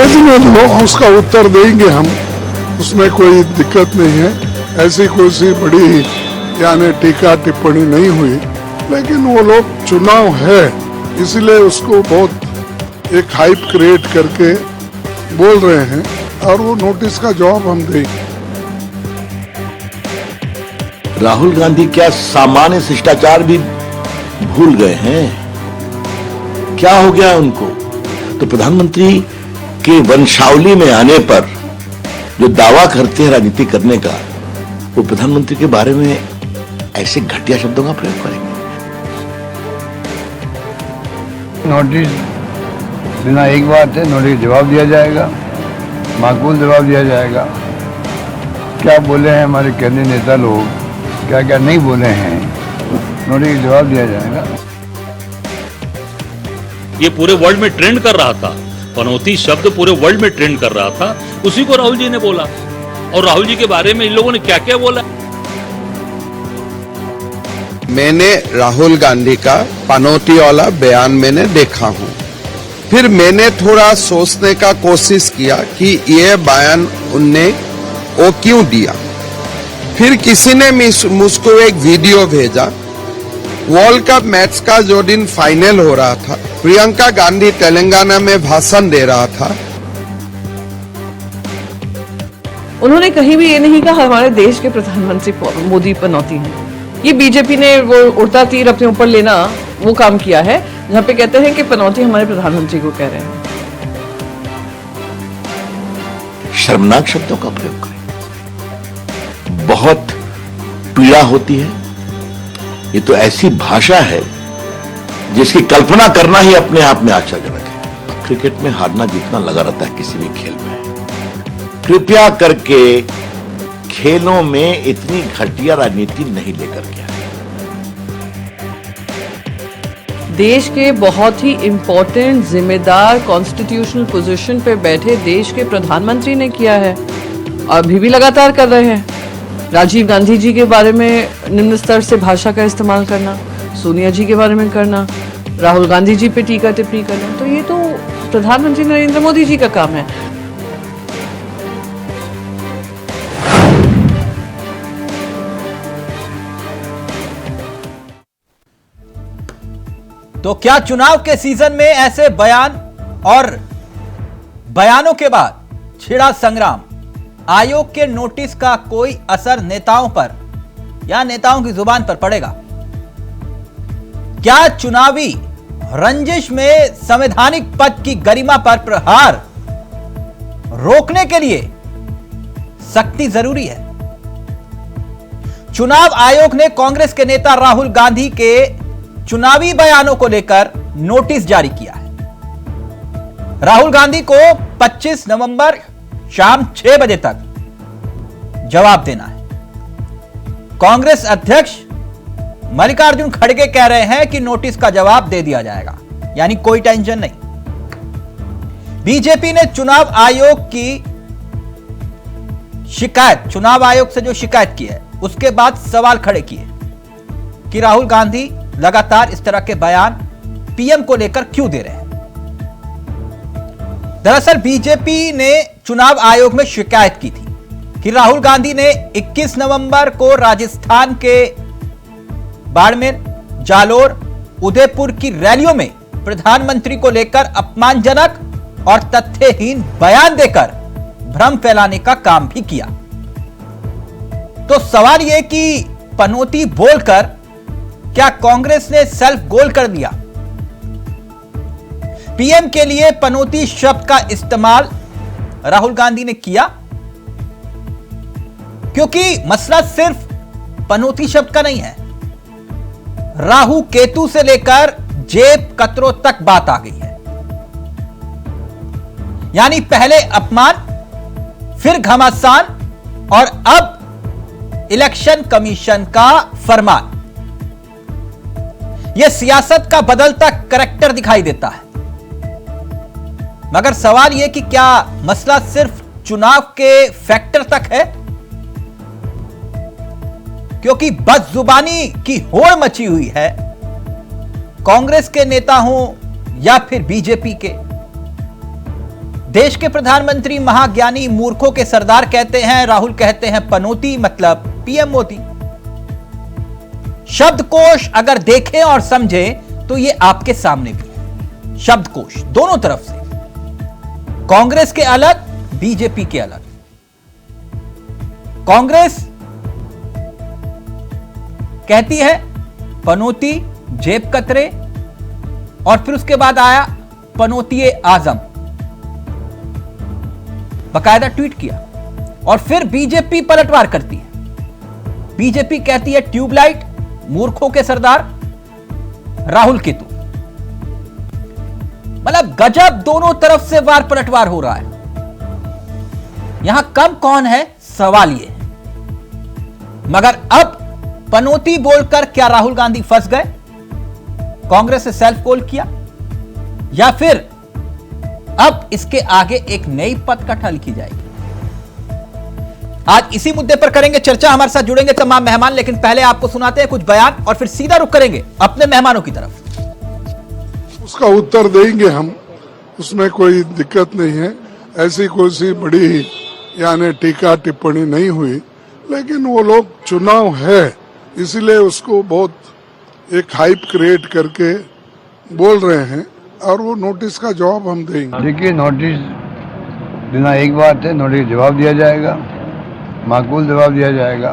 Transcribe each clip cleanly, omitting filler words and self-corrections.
लेकिन जो उसका उत्तर देंगे हम, उसमें कोई दिक्कत नहीं है। ऐसी कोई बड़ी यानी टीका टिप्पणी नहीं हुई, लेकिन वो लोग चुनाव है इसलिए उसको बहुत एक हाइप क्रिएट करके बोल रहे हैं, और वो नोटिस का जवाब हम देंगे। राहुल गांधी क्या सामान्य शिष्टाचार भी भूल गए हैं? क्या हो गया उनको? तो प्रधानमंत्री के वंशावली में आने पर जो दावा करते हैं राजनीति करने का, वो प्रधानमंत्री के बारे में ऐसे घटिया शब्दों का प्रयोग करेंगे। नोटिस देना एक बात है, नोटिस जवाब दिया जाएगा, माकूल जवाब दिया जाएगा। क्या बोले हैं हमारे केंद्रीय नेता लोग, क्या क्या नहीं बोले हैं, नोटिस जवाब दिया जाएगा। ये पूरे वर्ल्ड में ट्रेंड कर रहा था, पनौती शब्द पूरे वर्ल्ड में ट्रेंड कर रहा था, उसी को राहुल जी ने बोला। और राहुल जी के बारे में इन लोगों ने क्या क्या बोला। मैंने राहुल गांधी का पनौती वाला बयान मैंने देखा हूं, फिर मैंने थोड़ा सोचने का कोशिश किया कि ये बयान उनने वो क्यों दिया। फिर किसी ने मुझको एक वीडियो भेजा, वर्ल्ड कप मैच का जो दिन फाइनल हो रहा था, प्रियंका गांधी तेलंगाना में भाषण दे रहा था। उन्होंने कहीं भी ये नहीं कहा हमारे देश के प्रधानमंत्री मोदी पनौती हैं। ये बीजेपी ने वो उड़ता तीर अपने ऊपर लेना वो काम किया है, जहां पे कहते हैं कि पनौती हमारे प्रधानमंत्री को कह रहे हैं। शर्मनाक शब्दों का प्रयोग करें, बहुत पीड़ा होती है। ये तो ऐसी भाषा है जिसकी कल्पना करना ही अपने आप में आश्चर्यजनक है। क्रिकेट में हारना जीतना लगा रहता है किसी भी खेल में। कृपया करके खेलों में इतनी घटिया राजनीति नहीं लेकर के आए। देश के बहुत ही इंपॉर्टेंट जिम्मेदार कॉन्स्टिट्यूशनल पोजीशन पे बैठे देश के प्रधानमंत्री ने किया है, अभी भी लगातार कर रहे हैं। राजीव गांधी जी के बारे में निम्न स्तर से भाषा का इस्तेमाल करना, सोनिया जी के बारे में करना, राहुल गांधी जी पे टीका टिप्पणी करना, तो ये तो प्रधानमंत्री नरेंद्र मोदी जी का काम है। तो क्या चुनाव के सीजन में ऐसे बयान और बयानों के बाद छिड़ा संग्राम? आयोग के नोटिस का कोई असर नेताओं पर या नेताओं की जुबान पर पड़ेगा? क्या चुनावी रंजिश में संवैधानिक पद की गरिमा पर प्रहार रोकने के लिए सख्ती जरूरी है? चुनाव आयोग ने कांग्रेस के नेता राहुल गांधी के चुनावी बयानों को लेकर नोटिस जारी किया है। राहुल गांधी को 25 नवंबर शाम 6 बजे तक जवाब देना है। कांग्रेस अध्यक्ष मल्लिकार्जुन खड़गे कह रहे हैं कि नोटिस का जवाब दे दिया जाएगा, यानी कोई टेंशन नहीं। बीजेपी ने चुनाव आयोग की शिकायत, चुनाव आयोग से जो शिकायत की है, उसके बाद सवाल खड़े किए कि राहुल गांधी लगातार इस तरह के बयान पीएम को लेकर क्यों दे रहे हैं। दरअसल बीजेपी ने चुनाव आयोग में शिकायत की थी कि राहुल गांधी ने 21 नवंबर को राजस्थान के बाड़मेर, जालोर, उदयपुर की रैलियों में प्रधानमंत्री को लेकर अपमानजनक और तथ्यहीन बयान देकर भ्रम फैलाने का काम भी किया। तो सवाल यह कि पनौती बोलकर क्या कांग्रेस ने सेल्फ गोल कर दिया? पीएम के लिए पनौती शब्द का इस्तेमाल राहुल गांधी ने किया, क्योंकि मसला सिर्फ पनौती शब्द का नहीं है। राहु केतु से लेकर जेब कतरों तक बात आ गई है। यानी पहले अपमान, फिर घमासान और अब इलेक्शन कमीशन का फरमान। यह सियासत का बदलता करैक्टर दिखाई देता है। मगर सवाल यह कि क्या मसला सिर्फ चुनाव के फैक्टर तक है? क्योंकि बदजुबानी की होड़ मची हुई है, कांग्रेस के नेता हों या फिर बीजेपी के। देश के प्रधानमंत्री महाज्ञानी मूर्खों के सरदार कहते हैं, राहुल कहते हैं पनौती, मतलब पीएम मोदी। शब्दकोश अगर देखें और समझें तो ये आपके सामने भी है। शब्दकोश दोनों तरफ से, कांग्रेस के अलग, बीजेपी के अलग। कांग्रेस कहती है पनौती, जेब कतरे, और फिर उसके बाद आया पनौती आजम, बकायदा ट्वीट किया। और फिर बीजेपी पलटवार करती है। बीजेपी कहती है ट्यूबलाइट, मूर्खों के सरदार, राहुल केतु। मतलब गजब, दोनों तरफ से वार पलटवार हो रहा है। यहां कम कौन है, सवाल यह है। मगर अब पनौती बोलकर क्या राहुल गांधी फंस गए? कांग्रेस से सेल्फ गोल किया, या फिर अब इसके आगे एक नई पटकथा लिखी जाएगी? आज इसी मुद्दे पर करेंगे चर्चा। हमारे साथ जुड़ेंगे तमाम मेहमान, लेकिन पहले आपको सुनाते हैं कुछ बयान और फिर सीधा रुख करेंगे अपने मेहमानों की तरफ। उसका उत्तर देंगे हम, उसमें कोई दिक्कत नहीं है। ऐसी कोई बड़ी यानी टीका टिप्पणी नहीं हुई, लेकिन वो लोग चुनाव है इसीलिए उसको बहुत एक हाइप क्रिएट करके बोल रहे हैं, और वो नोटिस का जवाब हम देंगे। देखिए, नोटिस देना एक बात है, नोटिस जवाब दिया जाएगा, माकूल जवाब दिया जाएगा।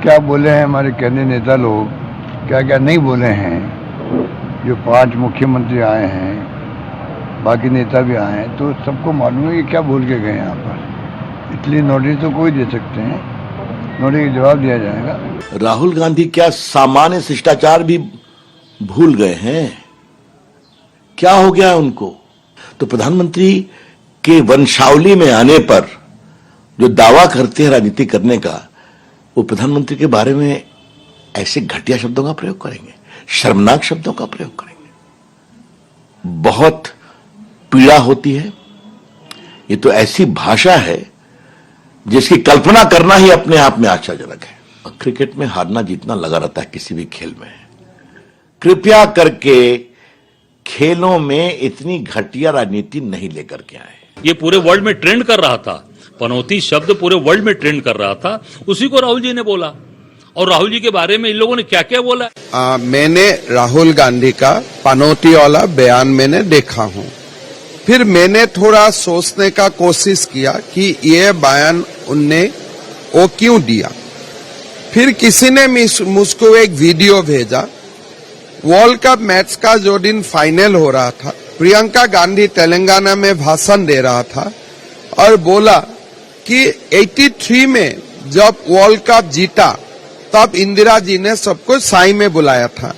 क्या बोले हैं हमारे केंद्रीय नेता लोग, क्या क्या नहीं बोले हैं। जो 5 मुख्यमंत्री आए हैं, बाकी नेता भी आए हैं, तो सबको मालूम है कि क्या बोल के गए यहाँ पर। इसलिए नोटिस तो कोई दे सकते हैं, नोटिस जवाब दिया जाएगा। राहुल गांधी क्या सामान्य शिष्टाचार भी भूल गए हैं? क्या हो गया है उनको? तो प्रधानमंत्री के वंशावली में आने पर जो दावा करते हैं राजनीति करने का, वो प्रधानमंत्री के बारे में ऐसे घटिया शब्दों का प्रयोग करेंगे, शर्मनाक शब्दों का प्रयोग करेंगे। बहुत पीड़ा होती है। ये तो ऐसी भाषा है जिसकी कल्पना करना ही अपने आप में आश्चर्यजनक है। क्रिकेट में हारना जीतना लगा रहता है किसी भी खेल में। कृपया करके खेलों में इतनी घटिया राजनीति नहीं लेकर के आए। ये पूरे वर्ल्ड में ट्रेंड कर रहा था, पनौती शब्द पूरे वर्ल्ड में ट्रेंड कर रहा था, उसी को राहुल जी ने बोला। और राहुल जी के बारे में इन लोगों ने क्या क्या बोला? मैंने राहुल गांधी का पनौती वाला बयान मैंने देखा हूं। फिर मैंने थोड़ा सोचने का कोशिश किया कि ये बयान उनने वो क्यों दिया। फिर किसी ने मुझको एक वीडियो भेजा। वर्ल्ड कप मैच का जो दिन फाइनल हो रहा था, प्रियंका गांधी तेलंगाना में भाषण दे रहा था और बोला कि 83 में जब वर्ल्ड कप जीता तब इंदिरा जी ने सबको साई में बुलाया था,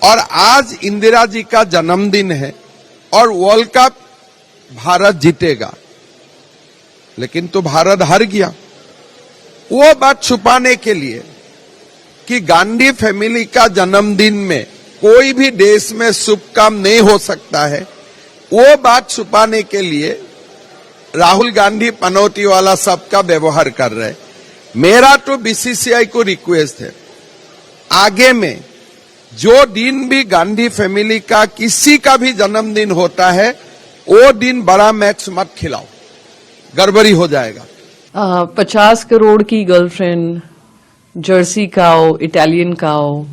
और आज इंदिरा जी का जन्मदिन है और वर्ल्ड कप भारत जीतेगा, लेकिन तो भारत हार गया। वो बात छुपाने के लिए कि गांधी फैमिली का जन्मदिन में कोई भी देश में शुभ काम नहीं हो सकता है, वो बात छुपाने के लिए राहुल गांधी पनौती वाला सबका व्यवहार कर रहे। मेरा तो बीसीसीआई को रिक्वेस्ट है, आगे में जो दिन भी गांधी फैमिली का किसी का भी जन्मदिन होता है, वो दिन बड़ा मैच मत खिलाओ, गड़बड़ी हो जाएगा। 50 करोड़ की गर्लफ्रेंड, जर्सी काओ, इटालियन काओ,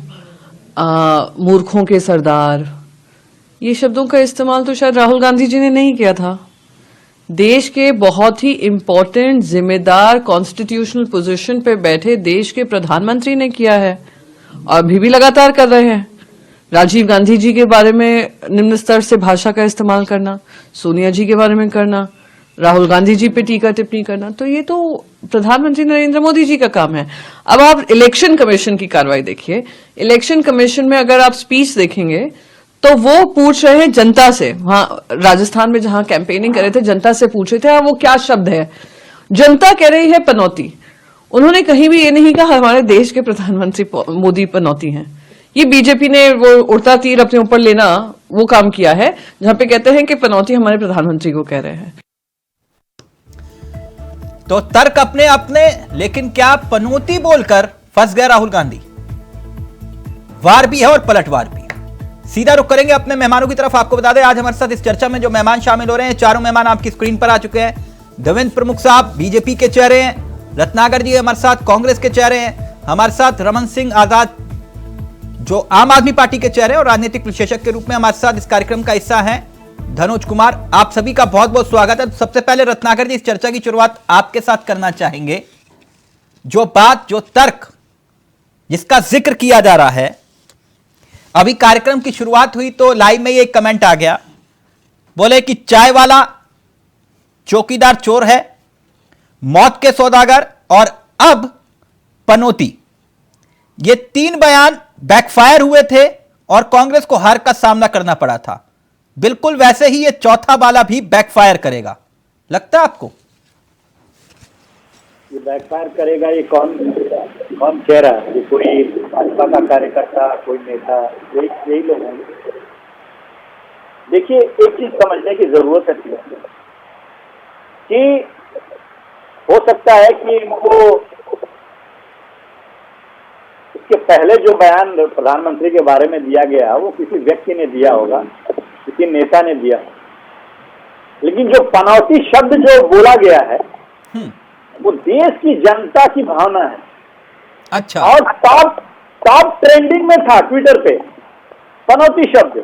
मूर्खों के सरदार, ये शब्दों का इस्तेमाल तो शायद राहुल गांधी जी ने नहीं किया था। देश के बहुत ही इम्पोर्टेंट जिम्मेदार कॉन्स्टिट्यूशनल पोजीशन पे बैठे देश के प्रधानमंत्री ने किया है, और अभी भी लगातार कर रहे हैं। राजीव गांधी जी के बारे में निम्न स्तर से भाषा का इस्तेमाल करना, सोनिया जी के बारे में करना, राहुल गांधी जी पे टीका टिप्पणी करना, तो ये तो प्रधानमंत्री नरेंद्र मोदी जी का काम है। अब आप इलेक्शन कमीशन की कार्रवाई देखिए। इलेक्शन कमीशन में अगर आप स्पीच देखेंगे तो वो पूछ रहे हैं जनता से। वहां राजस्थान में जहां कैंपेनिंग कर रहे थे, जनता से पूछ रहे थे वो क्या शब्द है। जनता कह रही है पनौती। उन्होंने कहीं भी ये नहीं कहा हमारे देश के प्रधानमंत्री मोदी पनौती हैं। ये बीजेपी ने वो उड़ता तीर अपने ऊपर लेना वो काम किया है, जहां पे कहते हैं कि पनौती हमारे प्रधानमंत्री को कह रहे हैं। तो तर्क अपने अपने, लेकिन क्या पनौती बोलकर फंस गया राहुल गांधी? वार भी है और पलटवार भी। सीधा रुख करेंगे अपने मेहमानों की तरफ। आपको बता दें आज हमारे साथ इस चर्चा में जो मेहमान शामिल हो रहे हैं, चारों मेहमान आपकी स्क्रीन पर आ चुके हैं। देवेंद्र प्रमुख साहब बीजेपी के चेहरे हैं, रत्नाकर जी हमारे साथ कांग्रेस के चेहरे हैं, हमारे साथ रमन सिंह आजाद जो आम आदमी पार्टी के चेहरे और राजनीतिक विशेषज्ञ के रूप में हमारे साथ इस कार्यक्रम का हिस्सा हैं धनोज कुमार। आप सभी का बहुत बहुत स्वागत है। सबसे पहले रत्नाकर जी इस चर्चा की शुरुआत आपके साथ करना चाहेंगे। जो बात, जो तर्क जिसका जिक्र किया जा रहा है, अभी कार्यक्रम की शुरुआत हुई तो लाइव में ये एक कमेंट आ गया, बोले कि चाय वाला चौकीदार चोर है, मौत के सौदागर और अब पनौती। ये 3 बयान बैकफायर हुए थे और कांग्रेस को हार का सामना करना पड़ा था। बिल्कुल वैसे ही ये चौथा वाला भी बैकफायर करेगा, लगता है आपको? ये बैकफायर करेगा, ये कौन कह रहा है? ये कोई भाजपा का कार्यकर्ता, कोई नेता, यही लोग होंगे। देखिए, एक चीज समझने की जरूरत है कि हो सकता है कि इनको इसके पहले जो बयान प्रधानमंत्री के बारे में दिया गया वो किसी व्यक्ति ने दिया होगा, किसी नेता ने दिया, लेकिन जो पनौती शब्द जो बोला गया है वो देश की जनता की भावना है। अच्छा। और टॉप ट्रेंडिंग में था ट्विटर पे पनौती शब्द।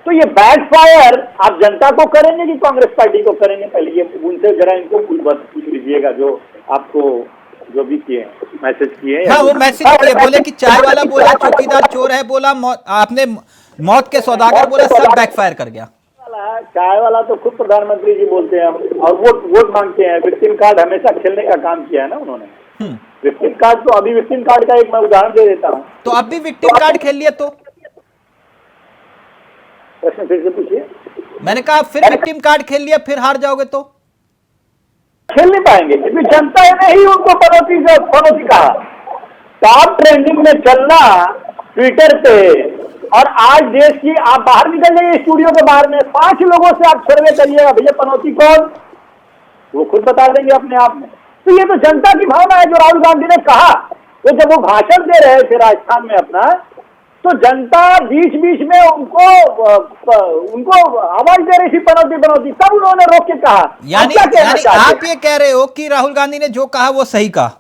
तो ये बैकफायर आप जनता को करेंगे कि कांग्रेस पार्टी को करेंगे? पहले ये उनसे जरा इनको पूछ लीजिएगा जो आपको जो भी किए मैसेज किए। हाँ, वो मैसेज किए, बोले कि चाय वाला बोला चौकीदार चोर है, बोला आपने मौत के सौदागर बोला, सब बैकफायर कर गया। चाय वाला तो खुद प्रधानमंत्री जी बोलते हैं और वोट मांगते हैं। विक्टिम कार्ड हमेशा खेलने का काम किया है ना उन्होंने। विक्टिम कार्ड तो अभी विक्टिम कार्ड का एक मैं उदाहरण दे देता हूँ। तो अब भी विक्टिम कार्ड खेल लिया तो? प्रश्न फिर से पूछिए। मैंने कहा फिर विक्टिम कार्ड खेल लिया, फिर हार जाओगे तो? खेल नहीं पाएंगे क्योंकि जनता ने ही उनको पनौती कहा। टॉप ट्रेंडिंग में चलना ट्विटर पे, और आज देश की, आप बाहर निकल जाइए स्टूडियो के बाहर में 5 लोगों से आप सर्वे करिएगा, भैया पनौती कौन, वो खुद बता देंगे अपने आप में। तो ये तो जनता की भावना है। जो राहुल गांधी ने कहा, वो जब वो भाषण दे रहे थे राजस्थान में अपना, तो जनता बीच बीच में उनको आवाज दे रही थी पनौती, तब उन्होंने रोक के कहा। यानी आप ये कह रहे हो कि राहुल गांधी ने जो कहा वो सही कहा?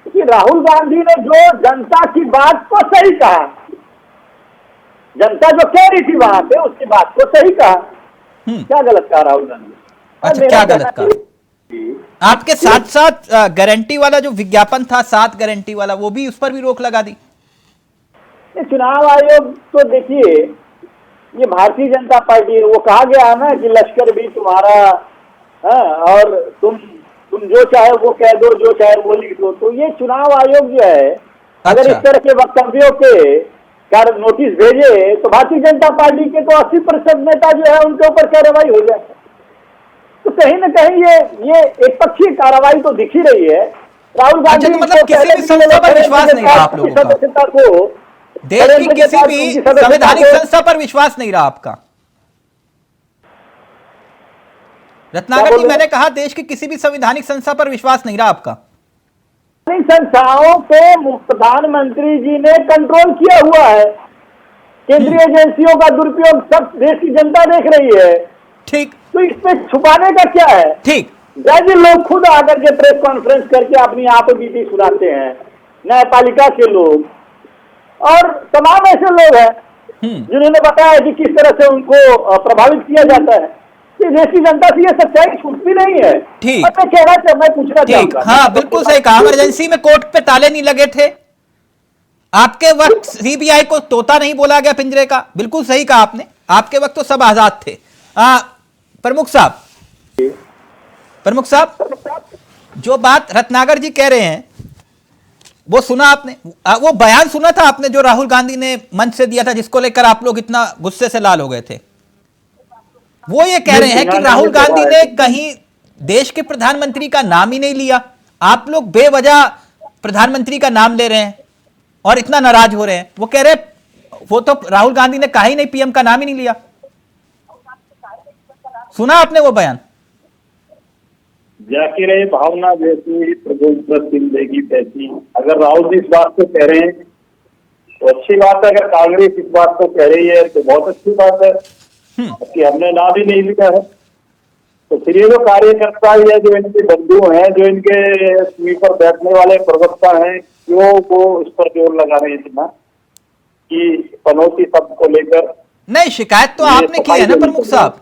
कि राहुल गांधी ने जो जनता की बात को सही कहा, जनता जो कह रही थी वहां पे उसकी बात को सही कहा। क्या गलत कहा राहुल गांधी? अच्छा, क्या गलत कहा? आपके साथ साथ गारंटी वाला जो विज्ञापन था, 7 गारंटी वाला, वो भी, उस पर भी रोक लगा दी। चुनाव आयोग तो देखिए, ये भारतीय जनता पार्टी, वो कहा गया है ना कि लश्कर भी तुम्हारा, और तुम जो चाहे वो कह दो, जो चाहे वो लिख दो। तो ये चुनाव आयोग जो है, अगर इस तरह के वक्तव्यों के नोटिस भेजे तो भारतीय जनता पार्टी के तो 80% नेता जो है उनके ऊपर कार्रवाई हो जाए। तो कहीं न कहीं ये एक पक्षीय कार्रवाई तो दिख ही रही है। राहुल गांधी तो मतलब किसी भी संस्था पर विश्वास नहीं रहा आप लोगों का? देश की किसी भी संवैधानिक संस्था पर विश्वास नहीं रहा आपका? रत्नाकर जी, मैंने कहा देश की किसी भी संवैधानिक संस्था पर विश्वास नहीं रहा आपका? संस्थाओं पे प्रधानमंत्री जी ने कंट्रोल किया हुआ है। केंद्रीय एजेंसियों का दुरुपयोग सब देश की जनता देख रही है। ठीक, तो इसमें छुपाने का क्या है? ठीक, जैसे लोग खुद आकर के प्रेस कॉन्फ्रेंस करके अपनी आप बीती सुनाते हैं, न्यायपालिका के लोग और तमाम ऐसे लोग हैं जिन्होंने बताया कि किस तरह से उनको प्रभावित किया जाता है। देश की जनता से ये सच्चाई छूटती नहीं है। ठीक, मैं पूछना चाहूंगा। हाँ, बिल्कुल सही कहा। इमरजेंसी में कोर्ट पे ताले नहीं लगे थे, आपके वक्त सीबीआई को तोता नहीं बोला गया पिंजरे का, बिल्कुल सही कहा आपने। आपके वक्त तो सब आजाद थे। प्रमुख साहब, जो बात रत्नाकर जी कह रहे हैं वो सुना आपने? वो बयान सुना था आपने जो राहुल गांधी ने मंच से दिया था, जिसको लेकर आप लोग इतना गुस्से से लाल हो गए थे? वो ये कह रहे हैं कि राहुल गांधी ने कहीं देश के प्रधानमंत्री का नाम ही नहीं लिया। आप लोग बेवजह प्रधानमंत्री का नाम ले रहे हैं और इतना नाराज हो रहे हैं। वो कह रहे वो तो राहुल गांधी ने कहा ही नहीं, पीएम का नाम ही नहीं लिया। सुना आपने वो बयान? जाके रहे भावना जैसी, प्रभु जिंदगी तैसी। अगर राहुल जी इस बात को कह रहे हैं तो अच्छी बात है, अगर कांग्रेस इस बात को कह रही है तो बहुत अच्छी बात है कि हमने नाम ही नहीं लिया है। तो फिर ये जो कार्यकर्ता है, जो इनके बंधु हैं, जो इनके स्लीपर बैठने वाले प्रवक्ता हैं, क्यों वो इस पर जोर लगा रहे हैं इतना कि पनौती शब्द को लेकर? नहीं, शिकायत तो ये आपने की है ना प्रमुख साहब।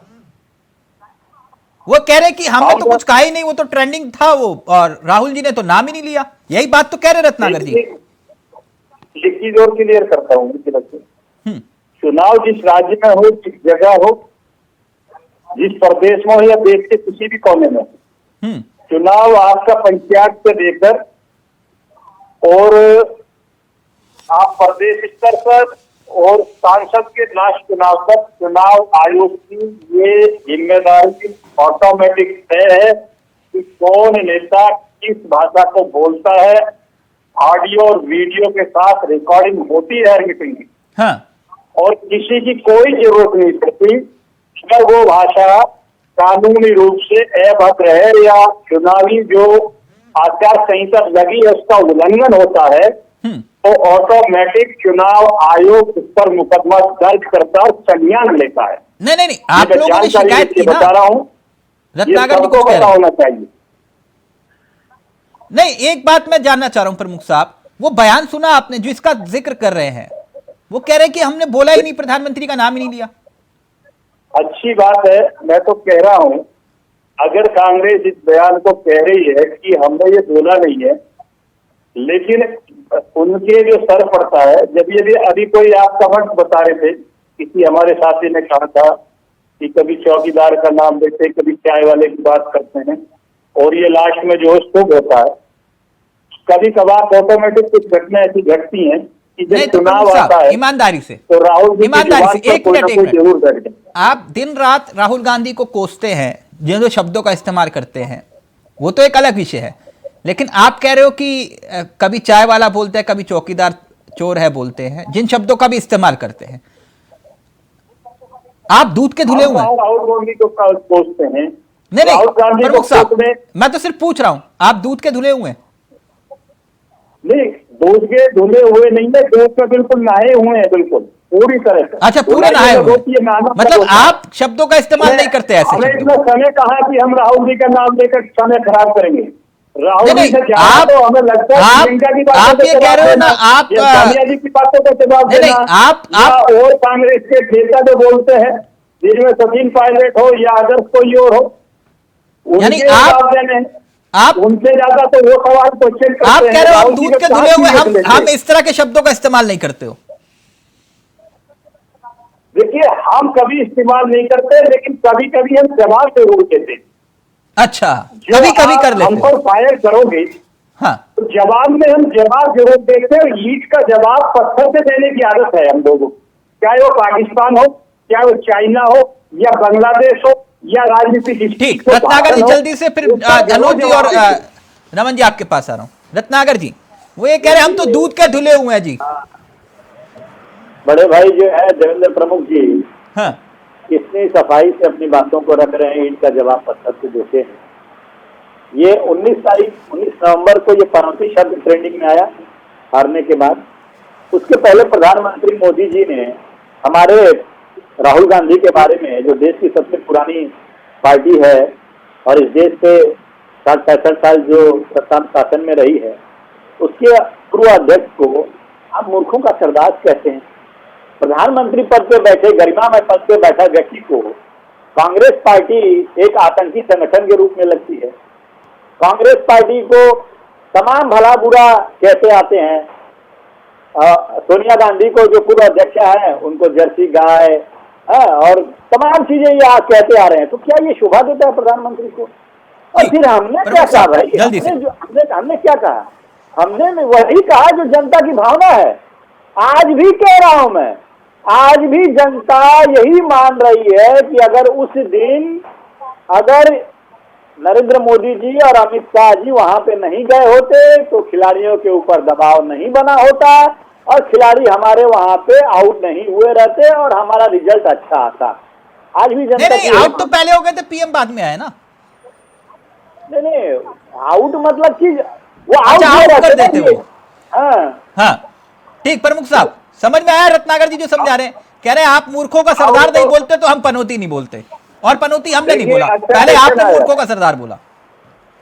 वो कह रहे कि हमने तो कुछ कहा ही नहीं, वो तो ट्रेंडिंग था वो, और राहुल जी ने तो नाम ही नहीं लिया। यही बात तो कह रहे रत्नाकर जी। एक चीज और क्लियर करता हूँ कि चुनाव जिस राज्य में हो, जिस जगह हो, जिस प्रदेश में हो या देश के किसी भी कोने में, चुनाव आपका पंचायत से लेकर और आप प्रदेश स्तर पर और सांसद के लास्ट चुनाव तक चुनाव आयोग की ये जिम्मेदारी ऑटोमेटिक तय है कि कौन नेता किस भाषा को बोलता है। ऑडियो और वीडियो के साथ रिकॉर्डिंग होती है हर मीटिंग की। हाँ। और किसी की कोई जरूरत नहीं पड़ती अगर वो भाषा कानूनी रूप से अभद्र है या चुनावी जो आचार संहिता लगी है उसका उल्लंघन होता है, तो ऑटोमेटिक चुनाव आयोग उस पर मुकदमा दर्ज करता है, संज्ञान लेता है। नहीं, आप लोगों ने शिकायत की ना, बता रहा हूँ, रत्नाकर जी कुछ कह पता रहे होना चाहिए। नहीं, एक बात मैं जानना चाह रहा हूं प्रमुख साहब, वो बयान सुना आपने जो इसका जिक्र कर रहे हैं? वो कह रहे हैं कि हमने बोला ही नहीं, प्रधानमंत्री का नाम ही नहीं लिया। अच्छी बात है, मैं तो कह रहा हूं अगर कांग्रेस इस बयान को कह रही है कि हमने ये बोला नहीं है, लेकिन उनके जो सर पड़ता है, जब ये भी अभी कोई आप कमेंट बता रहे थे, किसी हमारे साथी ने कहा था कि कभी चौकीदार का नाम लेते, कभी चाय वाले की बात करते हैं, और ये लास्ट में जो शुभ होता है, कभी कभार ऑटोमेटिक कुछ घटना ऐसी घटती हैं कि जब चुनाव आता है, ईमानदारी से, तो राहुल जी ईमानदारी से, एक मिनट, जरूर बैठ जाए। आप दिन रात राहुल गांधी को कोसते हैं, जिन शब्दों का इस्तेमाल करते हैं, वो तो एक अलग विषय है, लेकिन आप कह रहे हो कि कभी चाय वाला बोलते हैं, कभी चौकीदार चोर है बोलते हैं, जिन शब्दों का भी इस्तेमाल करते हैं। आप दूध के धुले हुए हैं। राहुल गांधी को कोसते हैं। नहीं, प्रमुख साहब, मैं तो सिर्फ पूछ रहा हूं, आप दूध के धुले हुए हैं? नहीं, दूध के धुले हुए नहीं है, दूध में बिल्कुल नहाए हुए हैं, बिल्कुल पूरी तरह से। अच्छा, पूरे नहाए हुए, मतलब आप शब्दों का इस्तेमाल नहीं करते ऐसे? हमने इतना समय कहा कि हम राहुल जी का नाम लेकर समय खराब करेंगे। राहुल जी से ज्यादा तो हमें लगता है प्रियंका की बातों ये कह रहे हो ना, आप सोनिया जी की बातों का जवाब देना, आप और कांग्रेस के नेता जो बोलते हैं, जिनमें सचिन पायलट हो या अदर्स कोई और हो, यानी जवाब देने आप उनसे ज्यादा तो वो सवाल क्वेश्चन करते हैं। आप कह रहे हो आप दूध के धुले हुए, हम इस तरह के शब्दों का इस्तेमाल नहीं करते हो? देखिए, हम कभी इस्तेमाल नहीं करते, लेकिन कभी कभी हम जवाब जरूर देते। अच्छा, कभी कभी कर लेते। हमको फायर करोगे, हाँ, तो जवाब में हम जवाब जरूर देते हैं। ईंट का जवाब पत्थर से देने की आदत है हम लोगों, चाहे वो पाकिस्तान हो, चाहे वो चाइना हो या बांग्लादेश हो या राजनीतिक। ठीक, रत्नाकर जी जल्दी से, फिर अनुज जी और रमन जी आपके पास आ रहा हूं। रत्नाकर जी, वो ये कह रहे हैं हम तो दूध के धुले हुए हैं जी। बड़े भाई जो है देवेंद्र प्रमुख जी, हाँ, कितनी सफाई से अपनी बातों को रख रहे हैं, ईंट का जवाब पत्थर से देते हैं। ये 19 नवंबर को ये पनौती शब्द ट्रेंडिंग में आया हारने के बाद। उसके पहले प्रधानमंत्री मोदी जी ने हमारे राहुल गांधी के बारे में, जो देश की सबसे पुरानी पार्टी है और इस देश पे 60-65 साल जो शासन में रही है, उसके पूर्व अध्यक्ष को आप मूर्खों का सरदार कहते हैं। प्रधानमंत्री पद पे बैठे, गरिमामय पद पे बैठा व्यक्ति को कांग्रेस पार्टी एक आतंकी संगठन के रूप में लगती है। कांग्रेस पार्टी को तमाम भला बुरा कहते आते हैं। सोनिया गांधी को जो पूर्व अध्यक्ष है उनको जर्सी गाय और तमाम चीजें ये कहते आ रहे हैं। तो क्या ये शोभा देता है प्रधानमंत्री को? और फिर हमने क्या कहा भाई, हमने क्या कहा? हमने वही कहा जो जनता की भावना है। आज भी कह रहा हूं मैं, आज भी जनता यही मान रही है कि अगर उस दिन अगर नरेंद्र मोदी जी और अमित शाह जी वहां पे नहीं गए होते तो खिलाड़ियों के ऊपर दबाव नहीं बना होता और खिलाड़ी हमारे वहां पे आउट नहीं हुए रहते और हमारा रिजल्ट अच्छा आता। आज भी जनता नहीं, आउट तो पहले हो गए थे, पीएम बाद में आए ना। नहीं, आउट मतलब कि वो आउट कर देते हो। हाँ, हाँ, ठीक, प्रमुख साहब समझ में आया रत्नाकर जी जो समझा रहे हैं? कह रहे हैं आप मूर्खों का सरदार नहीं बोलते तो हम पनौती नहीं बोलते, और पनौती हमने नहीं बोला, पहले आपने मूर्खों का सरदार बोला।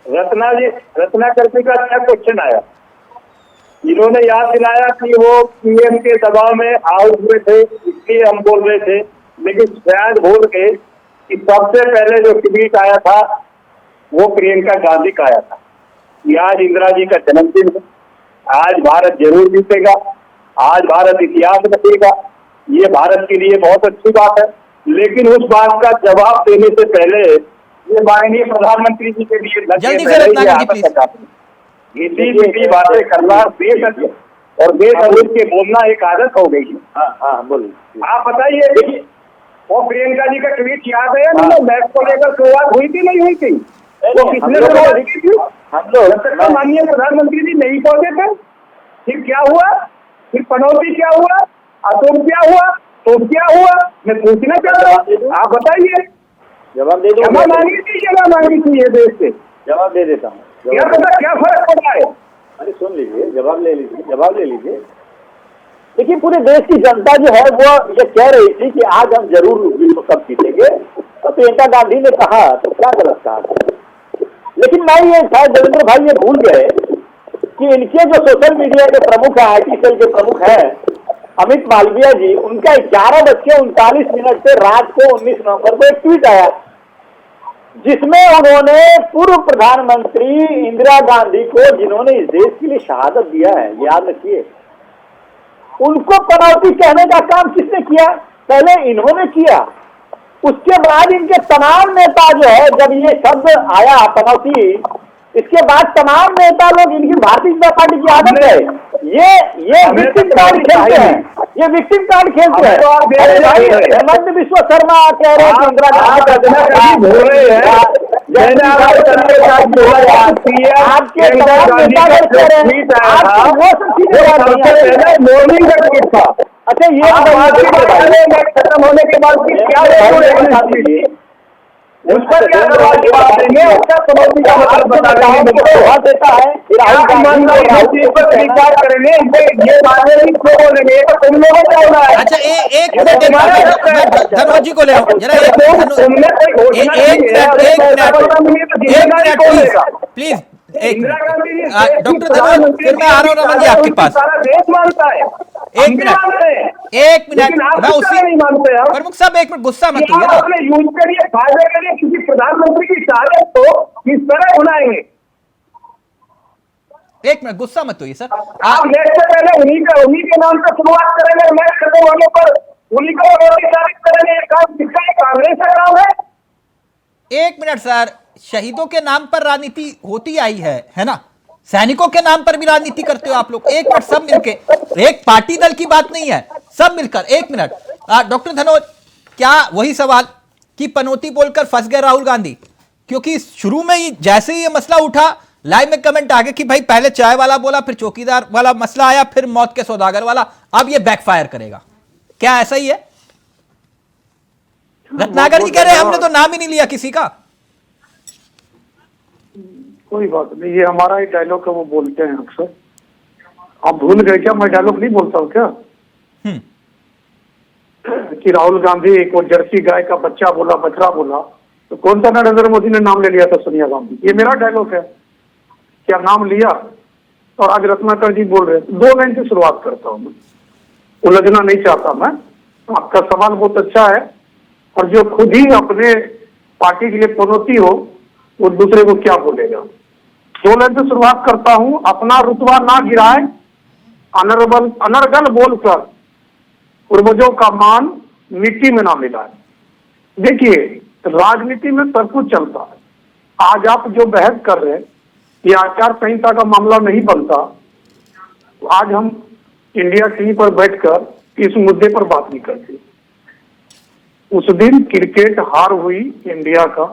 रत्नाकर जी का क्या क्वेश्चन आया? इन्होंने याद दिलाया कि वो पीएम के दबाव में आउट हुए थे, इसलिए हम बोल रहे थे, लेकिन शायद भूल गए कि सबसे पहले जो ट्वीट आया था वो प्रियंका गांधी का आया था कि आज इंदिरा जी का जन्मदिन है, आज भारत जरूर जीतेगा, आज भारत इतिहास रचेगा, ये भारत के लिए बहुत अच्छी बात है। लेकिन उस बात का जवाब देने से पहले ये माननीय प्रधानमंत्री जी के लिए जल्दी से रत्नाकर जी प्लीज। इसी बातें करना बेहद और बेहद के बोलना एक आदत हो गई है। हाँ बोलिए, आप बताइए। वो प्रियंका जी का ट्वीट याद है ना, मैच को लेकर शुरुआत हुई थी नहीं हुई थी? वो किसने शुरुआत की थी? हम लोग माननीय प्रधानमंत्री जी नहीं पहुंचे थे। फिर क्या हुआ? फिर पनौती क्या हुआ? अतुल क्या हुआ? तो क्या हुआ? मैं पूछना चाह रहा हूँ, आप बताइए। जवाब दे दो। क्षमा मांगी थी ये देश से। जवाब दे देता हूँ। क्या पता क्या फर्क पड़ा है? अरे सुन लीजिए, जवाब ले लीजिए। देखिए, पूरे देश की जनता जो है वो ये कह रही थी कि आज हम जरूर विश्व कप जीतेंगे, तो प्रियंका गांधी ने कहा तो क्या गलत कहा। लेकिन मैं ये शायद देवेंद्र भाई ये भूल गए कि इनके जो सोशल मीडिया के प्रमुख हैं, IT सेल के प्रमुख हैं अमित मालवीय जी, उनका 11:39 से रात को 19 नवंबर को एक ट्वीट आया जिसमें उन्होंने पूर्व प्रधानमंत्री इंदिरा गांधी को, जिन्होंने इस देश के लिए शहादत दिया है, याद रखिए, उनको पनौती कहने का काम किसने किया? पहले इन्होंने किया, उसके बाद इनके तमाम नेता जो है, जब ये शब्द आया पनौती, इसके बाद तमाम नेता लोग, इनकी भारतीय जनता पार्टी की आदत है, ये विक्टिम कार्ड खेलते हैं, ये विक्टिम कार्ड खेलते हैं। हेमंत विश्व शर्मा कह रहे हैं इंदिरा गांधी हो रहे हैं, आपके तमाम नेता लोग कह रहे हैं, वो सब चीजें मॉर्निंग का ट्वीट था। अच्छा, ये खत्म होने के बाद क्या उस पर क्या जवाब देंगे? उसका पनौती का मतलब बताएंगे देता है, करेंगे ये बातें नहीं बोलेंगे तो तुम लोगों को होना है। अच्छा, एक मिनट धनोज जी को ले आओ जरा, एक मिनट प्लीज। डॉक्टर धनोज, फिर मैं आ रहा हूँ रमन जी आपके पास। सारा देश मानता है। एक मिनट मैं उसी नहीं मानते हैं प्रमुख साहब, एक मिनट गुस्सा मत होइए ना। अपने यूज के लिए, फायदे के लिए किसी प्रधानमंत्री की शहादत को किस तरह बुलाएंगे? एक मिनट गुस्सा मत होइए सर। आप मैच से पहले उन्हीं के नाम से शुरुआत करेंगे, मैच खत्म होने पर उन्हीं को नोटिस करेंगे। ये काम किसका? कांग्रेस का काम है। एक मिनट सर, शहीदों के नाम पर राजनीति होती आई है ना? सैनिकों के नाम पर भी राजनीति करते हो आप लोग। एक मिनट, सब मिलके, एक पार्टी दल की बात नहीं है, सब मिलकर। एक मिनट डॉक्टर धनोज, क्या वही सवाल कि पनौती बोलकर फंस गए राहुल गांधी? क्योंकि शुरू में ही जैसे ही ये मसला उठा, लाइव में कमेंट आ गए कि भाई पहले चाय वाला बोला, फिर चौकीदार वाला मसला आया, फिर मौत के सौदागर वाला, अब ये बैकफायर करेगा। क्या ऐसा ही है? रत्नाकर जी कह रहे हैं हमने तो नाम ही नहीं लिया किसी का। कोई बात नहीं, ये हमारा ही डायलॉग है, वो बोलते हैं अक्सर। आप भूल गए क्या? मैं डायलॉग नहीं बोलता हूँ क्या? कि राहुल गांधी को जर्सी गाय का बच्चा बोला, बछड़ा बोला, तो कौन सा नरेंद्र मोदी ने नाम ले लिया था सोनिया गांधी? ये मेरा डायलॉग है, क्या नाम लिया? और आज रत्नाकर जी बोल रहे हैं। 2 लाइन से शुरुआत करता हूँ, उलझना नहीं चाहता मैं। आपका सवाल बहुत अच्छा है, और जो खुद ही अपने पार्टी के लिए पनौती हो, वो दूसरे को क्या बोलेगा? 2 लाइन से शुरुआत करता हूं। अपना रुतबा ना गिराए, अनर्गल बोलकर पूर्वजों का मान मिट्टी में ना मिलाए। देखिए, राजनीति में सब कुछ चलता है। आज आप जो बहस कर रहे हैं, ये आचार संहिता का मामला नहीं बनता, तो आज हम इंडिया टीवी पर बैठकर इस मुद्दे पर बात नहीं करते। उस दिन क्रिकेट हार हुई इंडिया का,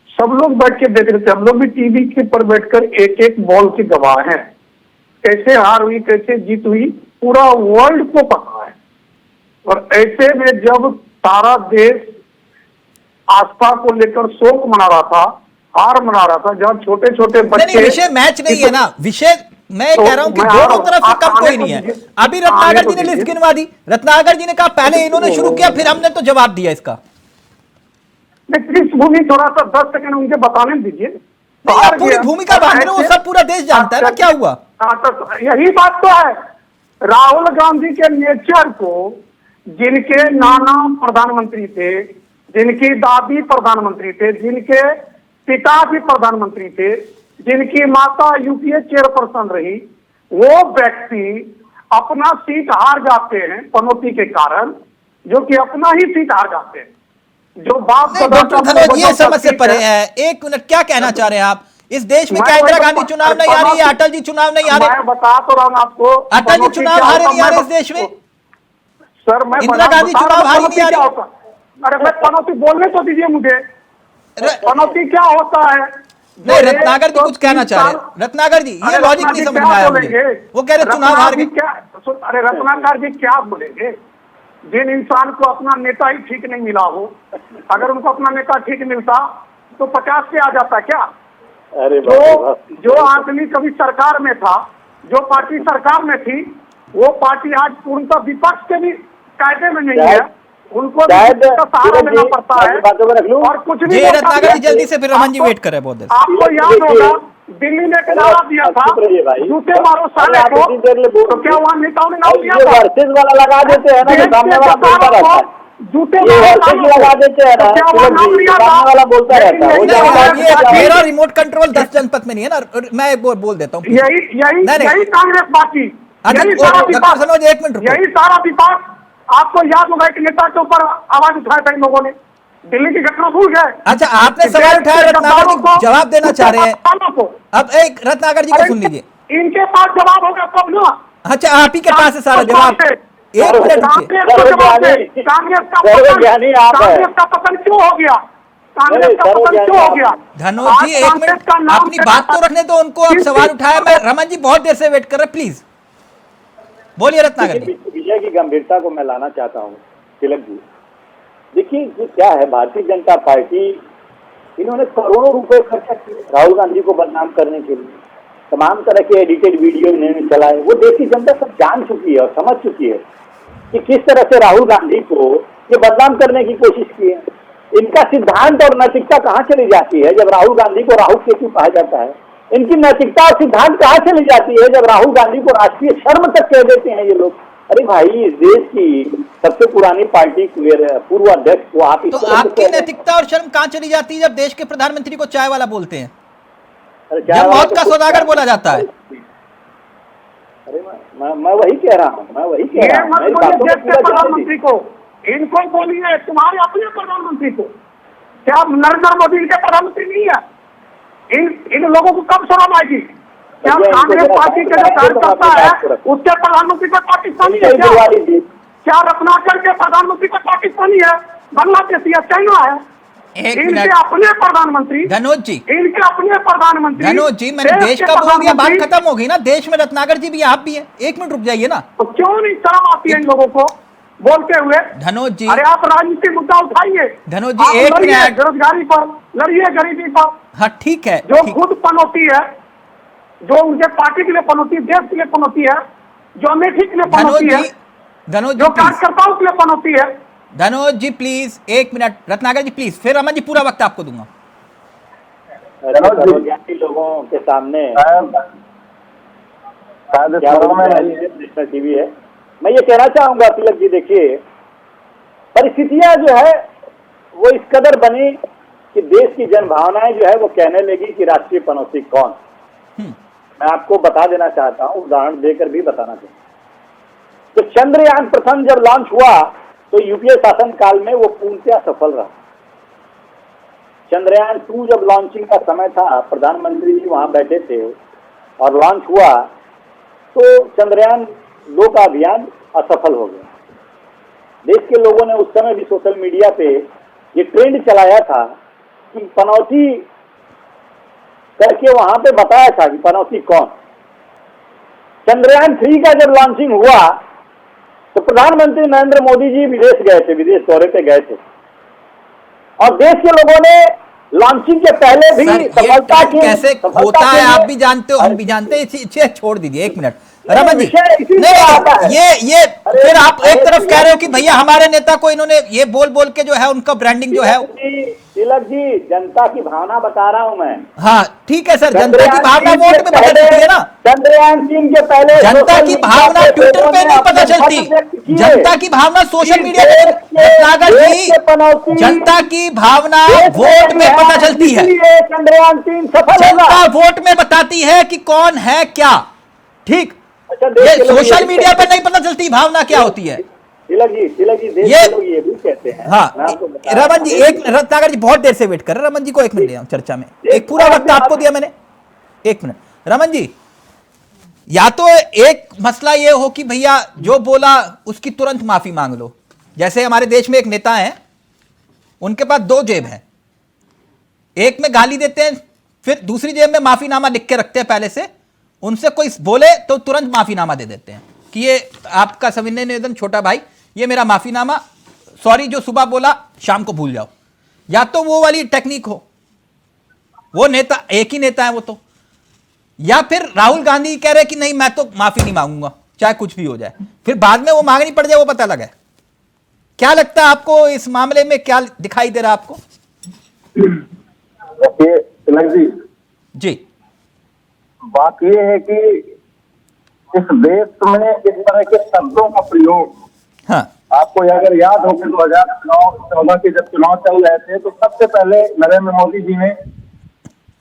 सब लोग बैठ के देख रहे थे, हम लोग भी टीवी के पर बैठकर एक एक बॉल के गवाह हैं। कैसे हार हुई, कैसे जीत हुई, पूरा वर्ल्ड को पता है। और ऐसे में जब सारा देश आस्था को लेकर शोक मना रहा था, हार मना रहा था, जहाँ छोटे छोटे बच्चे, विषय मैच नहीं है ना, विषय मैं कह रहा हूं कि दोनों तरफ से कम कोई नहीं है। अभी रत्नाकर जी ने लिस्ट गिनवा दी, रत्नाकर जी ने कहा पहले इन्होंने शुरू किया फिर हमने तो जवाब दिया इसका। भूमि थोड़ा सा 10 सेकंड उनके बताने दीजिए। नहीं, आप पूरी भूमिका बांध रहे हो, वो सब पूरा देश जानता है ना क्या हुआ। तो यही बात तो है, राहुल गांधी के नेचर को, जिनके नाना प्रधानमंत्री थे, जिनकी दादी प्रधानमंत्री थे, जिनके पिता भी प्रधानमंत्री थे, जिनकी माता यूपीए चेयरपर्सन रही, वो व्यक्ति अपना सीट हार जाते हैं पनौती के कारण, जो कि अपना ही सीट हार जाते हैं। जो बाप डॉक्टर धनोज ये समझ से परे है। एक मिनट, क्या कहना चाह रहे हैं आप? इस देश में क्या इंदिरा गांधी चुनाव नहीं आ रही है, अटल जी चुनाव नहीं आ रहे? मैं बता तो रहा हूं आपको, अटल जी चुनाव हारे नहीं आ रहे इस देश में? सर मैं इंदिरा गांधी चुनाव हारी नहीं आ रही? अरे मैं पनौती बोलने तो दीजिए मुझे। पनौती क्या होता है? नहीं, रत्नाकर जी कुछ कहना चाह रहे हैं। रत्नाकर जी ये लॉजिक नहीं समझ में आया मुझे। वो कह रहे चुनाव हार गए। अरे रत्नाकर जी क्या बोलेंगे? जिन इंसान को अपना नेता ही ठीक नहीं मिला हो, अगर उनको अपना नेता ठीक मिलता तो 50 से आ जाता क्या? अरे जो आदमी कभी सरकार में था, जो पार्टी सरकार में थी, वो पार्टी आज पूर्णतः विपक्ष के भी कायदे में नहीं है, उनको सहारा लेना पड़ता है और कुछ भी। रत्नाकर जी जल्दी से, फिर रमन जी वेट करे बहुत देर। आपको याद होगा दिल्ली ने एक नारा दिया था, जूते मारो साले को, तो क्या वहाँ नेताओं ने नाम दिया था? वाला लगा देते हैं ना, सामने वाला बोलता रहता है, जूते लगा देते हैं ना, वाला बोलता रहता है। मेरा रिमोट कंट्रोल 10 जनपद में नहीं है ना, मैं बोल देता हूँ। यही कांग्रेस पार्टी, यही सारा विकास। आपको याद होगा कि नेता के ऊपर आवाज उठाया था इन लोगों ने, दिल्ली की घटना भूल गए? अच्छा, आपने सवाल उठाया, रत्नाकर जी जवाब देना चाह रहे हैं। अब एक रत्नाकर जी को सुन लीजिए, इनके पास जवाब होगा तब ना। अच्छा, आप ही के पास है सारा जवाब। एक मिनट, कांग्रेस का पतन क्यों हो गया? कांग्रेस का पतन क्यों हो गया? धनोज जी एक मिनट, अपनी बात तो रखने दो उनको। अब सवाल उठाया, मैं रमन जी बहुत देर से वेट कर रहे, प्लीज बोलिए रत्नाकर जी। विजय की गंभीरता को मैं लाना चाहता हूँ तिलक जी। देखिए क्या है, भारतीय जनता पार्टी, इन्होंने करोड़ों रुपए खर्चा किए राहुल गांधी को बदनाम करने के लिए। तमाम तरह के एडिटेड वीडियो इन्होंने चलाए। वो देश की जनता सब जान चुकी है और समझ चुकी है कि किस तरह से राहुल गांधी को ये बदनाम करने की कोशिश की है। इनका सिद्धांत और नैतिकता कहाँ चली जाती है जब राहुल गांधी को राहुल केतु कहा जाता है? इनकी नैतिकता और सिद्धांत कहाँ चली जाती है जब राहुल गांधी को राष्ट्रीय शर्म तक कह देते हैं ये लोग? अरे भाई, इस देश की सबसे पुरानी पार्टी पूर्व अध्यक्ष को आप तो आपकी नैतिकता और शर्म कहाँ चली जाती है जब देश के प्रधानमंत्री को चाय वाला बोलते हैं, जब मौत का सौदागर बोला जाता है? अरे मैं वही कह रहा हूँ, प्रधानमंत्री को इनको बोलिए, तुम्हारे अपने प्रधानमंत्री को। क्या नरेंद्र मोदी के प्रधानमंत्री नहीं है? इन लोगों को कब शर्म आएगी? क्या कांग्रेस पार्टी के जो कार्यकर्ता है उसके प्रधानमंत्री का पाकिस्तानी है क्या? क्या रत्नाकर के प्रधानमंत्री का पाकिस्तानी है, बांग्लादेशी है, चाइना है? इनके अपने प्रधानमंत्री, धनोज जी, इनके अपने प्रधानमंत्री। धनोज जी, मैंने देश का बोल दिया, बात खत्म हो गई ना। देश में रत्नाकर जी भी, आप भी हैं। एक मिनट रुक जाइए ना। तो क्यों नहीं शर्म आती है इन लोगों को बोलते हुए? धनोज जी, अरे आप राजनीतिक मुद्दा उठाइए। धनोज जी एक मिनट, बेरोजगारी पर लड़िए, गरीबी पर। हाँ ठीक है, जो खुद पनौती है, जो उनके पार्टी के लिए पनौती, देश के लिए पनौती है, जो अमेठी के लिए पनौती है, जो कार्यकर्ताओं के लिए पनौती है। धनोज जी प्लीज एक मिनट, रत्नाकर जी प्लीज, फिर रमन जी पूरा वक्त आपको दूंगा। लोगों के सामने टीवी है, मैं ये कहना चाहूंगा तिलक जी, देखिए परिस्थितियां जो है वो इस कदर बनी कि देश की जनभावनाएं जो है वो कहने लगी कि राष्ट्रीय पनौती कौन। मैं आपको बता देना चाहता हूँ, उदाहरण देकर भी बताना चाहता हूँ। तो चंद्रयान प्रथम जब लॉन्च हुआ तो यूपीए शासन काल में वो पूर्णतः सफल रहा। चंद्रयान 2 जब लॉन्चिंग का समय था, प्रधानमंत्री जी वहां बैठे थे और लॉन्च हुआ तो चंद्रयान 2 का अभियान असफल हो गया। देश के लोगों ने उस समय भी सोशल मीडिया पे ये ट्रेंड चलाया था कि पनौती करके वहां पे बताया था कि पनौती कौन। चंद्रयान 3 का जब लॉन्चिंग हुआ तो प्रधानमंत्री नरेंद्र मोदी जी विदेश गए थे, विदेश दौरे पे गए थे और देश के लोगों ने लॉन्चिंग के पहले भी सर, ये सफलता ट्रेंड कैसे होता है आप भी जानते हो, हम भी जानते हैं। इसे छोड़ दीजिए, एक मिनट रमन जी। नहीं, ये फिर आप एक तरफ कह रहे हो कि भैया हमारे नेता को इन्होंने ये बोल बोल के जो है उनका ब्रांडिंग जो है। तिलक जी, जनता की भावना बता रहा हूं मैं। हाँ ठीक है सर, जनता की भावना वोट में पता चलती है ना। चंद्रयान 3 के पहले जनता की भावना ट्विटर पे नहीं पता चलती, जनता की भावना सोशल मीडिया पे। रत्नाकर जी, जनता की भावना वोट में पता चलती है। चंद्रयान 3 सफल जनता होगा। वोट में बताती है कि कौन है क्या। ठीक, ये सोशल मीडिया पे नहीं पता चलती भावना क्या होती है। तिलक जी देश के लोग ये भी कहते हैं। हाँ रमन जी, एक रत्नाकर जी बहुत देर से वेट कर रहे हैं। रमन जी को एक मिनट दिया चर्चा में, एक पूरा वक्त आपको दिया मैंने, एक मिनट। रमन जी, या तो एक मसला ये हो कि भैया जो बोला उसकी तुरंत माफी मांग लो। जैसे हमारे देश में एक नेता है, उनके पास 2 जेब हैं, एक में गाली देते हैं, फिर दूसरी जेब में माफीनामा लिख के रखते हैं पहले से। उनसे कोई बोले तो तुरंत माफीनामा दे देते हैं कि ये आपका सविनय निवेदन छोटा भाई, ये मेरा माफीनामा, सॉरी जो सुबह बोला शाम को भूल जाओ। या तो वो वाली टेक्निक हो, वो नेता एक ही नेता है वो तो, या फिर राहुल गांधी कह रहे कि नहीं मैं तो माफी नहीं मांगूंगा चाहे कुछ भी हो जाए, फिर बाद में वो मांगनी पड़ जाए, वो पता लगा। क्या लगता है आपको इस मामले में, क्या दिखाई दे रहा है आपको? जी, बात यह है कि इस देश में इस तरह के शब्दों का प्रयोग, हाँ, आपको अगर याद हो कि 2014 के जब चुनाव चल रहे थे तो सबसे पहले नरेंद्र मोदी जी ने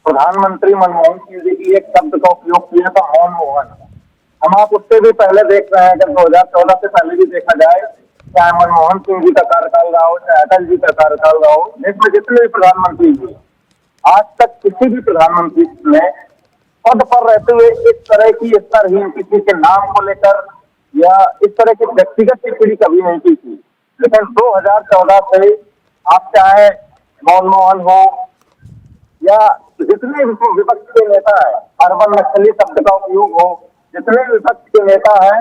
प्रधानमंत्री मनमोहन सिंह जी की एक शब्द का उपयोग किया था, मौन मोहन। हम आप उससे भी पहले देख रहे हैं, अगर 2014 से पहले भी देखा जाए, चाहे मनमोहन सिंह जी का कार्यकाल रहा हो, चाहे अटल जी का कार्यकाल रहा हो, देश में जितने भी प्रधानमंत्री हुए, आज तक किसी भी प्रधानमंत्री ने पद पर रहते हुए इस तरह की स्तरहीन किसी के नाम को लेकर या इस तरह की व्यक्तिगत टिप्पणी कभी नहीं की थी। लेकिन 2014 से आप चाहे मनमोहन हो या जितने विपक्ष के नेता है, अर्बन नक्सली शब्द का उपयोग हो, जितने विपक्ष के नेता हैं,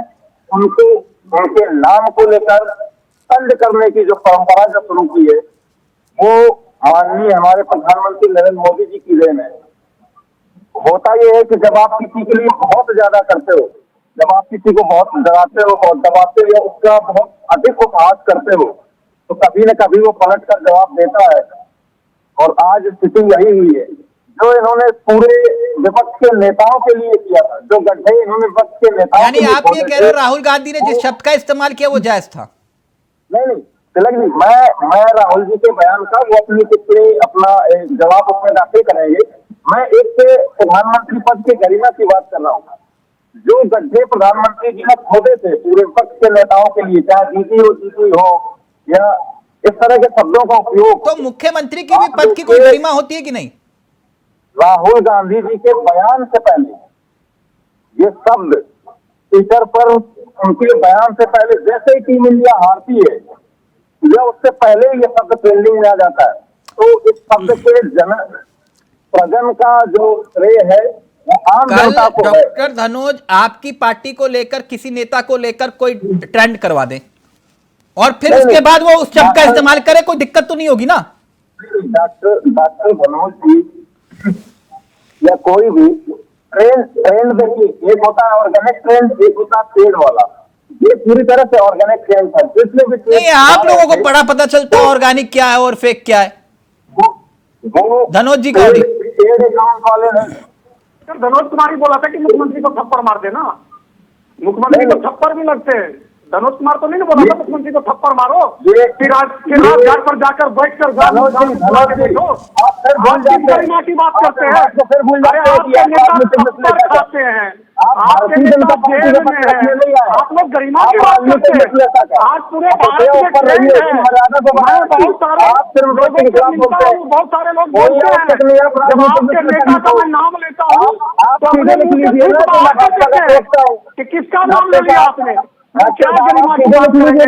उनको उनके नाम को लेकर तंज करने की जो परंपरा जो शुरू की है, वो माननीय हमारे प्रधानमंत्री नरेंद्र मोदी जी की देन है। होता यह है कि जब आप किसी के लिए बहुत ज्यादा करते हो, जब आप किसी को बहुत डराते हो, बहुत दबाते हो, उसका बहुत अधिक उपहास करते हो, तो कभी न कभी वो पलट कर जवाब देता है। और आज स्थिति यही हुई है जो इन्होंने पूरे विपक्ष के नेताओं के लिए किया था, जो गड्ढे इन्होंने विपक्ष के नेताओं, यानी आप ये कह रहे हो राहुल गांधी ने जिस शब्द का इस्तेमाल किया वो जायज था? नहीं तिलक जी, मैं राहुल जी के बयान का वो अपनी टिप्पणी, अपना जवाब उसमें दाखिल करेंगे। मैं एक प्रधानमंत्री पद की गरिमा की बात कर रहा हूँ। जो गड्ढे प्रधानमंत्री जी ने खोदे थे पूरे विपक्ष के नेताओं के लिए, चाहे जीती हो या इस तरह के शब्दों का उपयोग, तो मुख्यमंत्री की भी पद की कोई गरिमा होती है कि नहीं? राहुल गांधी जी के बयान से पहले ये शब्द ट्विटर पर, उनके बयान से पहले, जैसे ही टीम इंडिया हारती है या उससे पहले ये शब्द ट्रेंडिंग में आ जाता है, तो इस शब्द के प्रजन का जो श्रेय है वो आम जनता को है। डॉक्टर धनोज, आपकी पार्टी को लेकर, किसी नेता को लेकर कोई ट्रेंड करवा दे और फिर उसके बाद वो उस शब्द का इस्तेमाल करे, कोई दिक्कत तो नहीं होगी ना? डॉक्टर धनोज जी या कोई भी ट्रेंड देखिए, एक होता है ऑर्गेनिक ट्रेंड, एक होता है पेड़ वाला। ये पूरी तरह से ऑर्गेनिक ट्रेंड था, जिसमें भी नहीं, आप लोगों को बड़ा पता चलता है ऑर्गेनिक क्या है और फेक क्या है। धनोज जी का अकाउंट वाले ने धनोज कुमार ही बोला था कि मुख्यमंत्री को थप्पड़ मार देना, मुख्यमंत्री को थप्पड़ भी लगते हैं। धनोज कुमार तो नहीं बोला था मुख्यमंत्री को थप्पड़ मारो, फिर राजघाट पर जाकर बैठकर गरिमा की बात करते हैं। आपके नेता थप्पड़ खाते हैं, आपके नेता जेल में है, आप लोग गरिमा की बात करते हैं। आज पूरे भारत में ट्रेंड है, मैं बहुत सारे लोगों से मिलता हूँ, बहुत सारे लोग बोलते हैं, जब आपके नेता का मैं नाम लेता हूँ तो अपने मुंह से देते हैं कि किसका नाम ले लिया आपने, क्या गरिमा की बात करेंगे?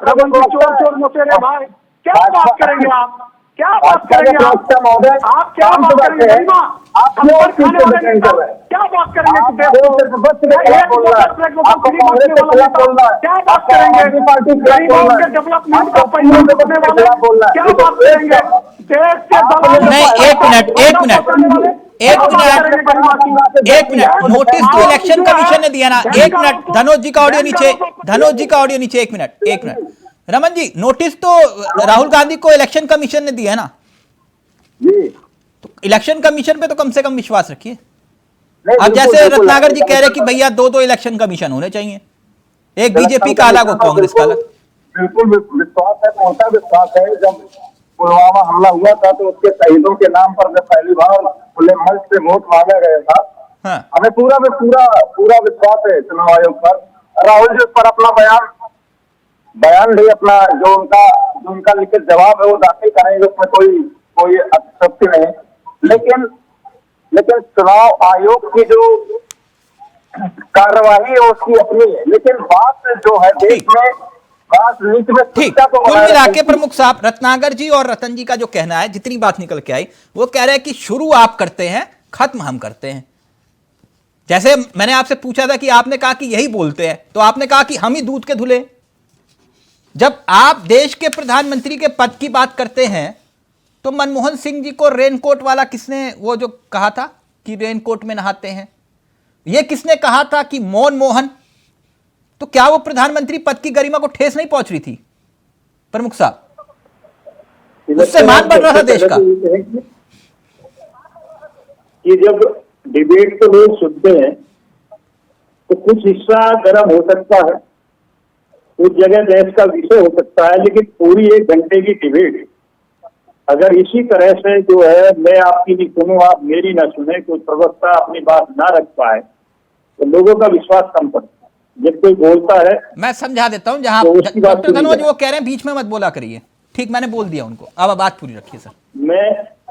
रमन जी चोर मोटेरे भाई, क्या बात करेंगे आप? क्या बात करेंगे आप क्या बात करेंगे गरिमा? हम पर खाने वाले नेता क्या बात करेंगे क्या बात करेंगे गरीबों के डेवलपमेंट का पैसा देने वाले क्या बात करेंगे? देश के नहीं, एक मिनट नोटिस तो इलेक्शन कमीशन ने दिया ना। एक मिनट, धनोज जी का ऑडियो नीचे, एक मिनट रमन जी, नोटिस तो राहुल गांधी को इलेक्शन कमीशन ने दिया है ना जी, तो इलेक्शन कमीशन पे तो कम से कम विश्वास रखिए। अब जैसे रत्नागर जी कह रहे कि भैया दो इलेक्शन कमीशन होने चाहिए, एक बीजेपी का अलग और कांग्रेस का अलग। बिल्कुल विश्वास है, मोटा विश्वास है। जब पुलवामा हमला हुआ था तो उसके शहीदों के नाम पर जब पहली बार खुले मंच से वोट मांगा गया था, हमें पूरा विश्वास है चुनाव आयोग पर। राहुल जी पर अपना बयान भी अपना जो उनका लिखित जवाब है वो दाखिल करेंगे, उसमें कोई अतिशयोक्ति नहीं। लेकिन चुनाव आयोग की जो कार्यवाही है उसकी अपनी है, लेकिन बात जो है देश में ठीक। कुल मिला के प्रमुख साहब रत्नागर जी और रतन जी का जो कहना है, जितनी बात निकल के आई, वो कह रहे हैं कि शुरू आप करते हैं, खत्म हम करते हैं। जैसे मैंने आपसे पूछा था कि आपने कहा कि यही बोलते हैं, तो आपने कहा कि हम ही दूध के धुले। जब आप देश के प्रधानमंत्री के पद की बात करते हैं तो मनमोहन सिंह जी को रेनकोट वाला किसने वो जो कहा था कि रेनकोट में नहाते हैं, ये किसने कहा था कि मौन मोहन, तो क्या वो प्रधानमंत्री पद की गरिमा को ठेस नहीं पहुंच रही थी प्रमुख साहब? उससे मान बढ़ रहा था देश का। कि जब डिबेट को लोग सुनते हैं तो कुछ हिस्सा गर्म हो सकता है, कुछ जगह देश का विषय हो सकता है, लेकिन पूरी 1 घंटे की डिबेट अगर इसी तरह से जो है मैं आपकी नहीं सुनूं आप मेरी ना सुने, कोई प्रवक्ता अपनी बात ना रख पाए तो लोगों का विश्वास कम पड़ता है। जब कोई बोलता है, मैं समझा देता हूं, जहां डॉक्टर धनोज वो कह रहे हैं बीच में मत बोला करिए, ठीक मैंने बोल दिया उनको, अब बात पूरी रखिए सर।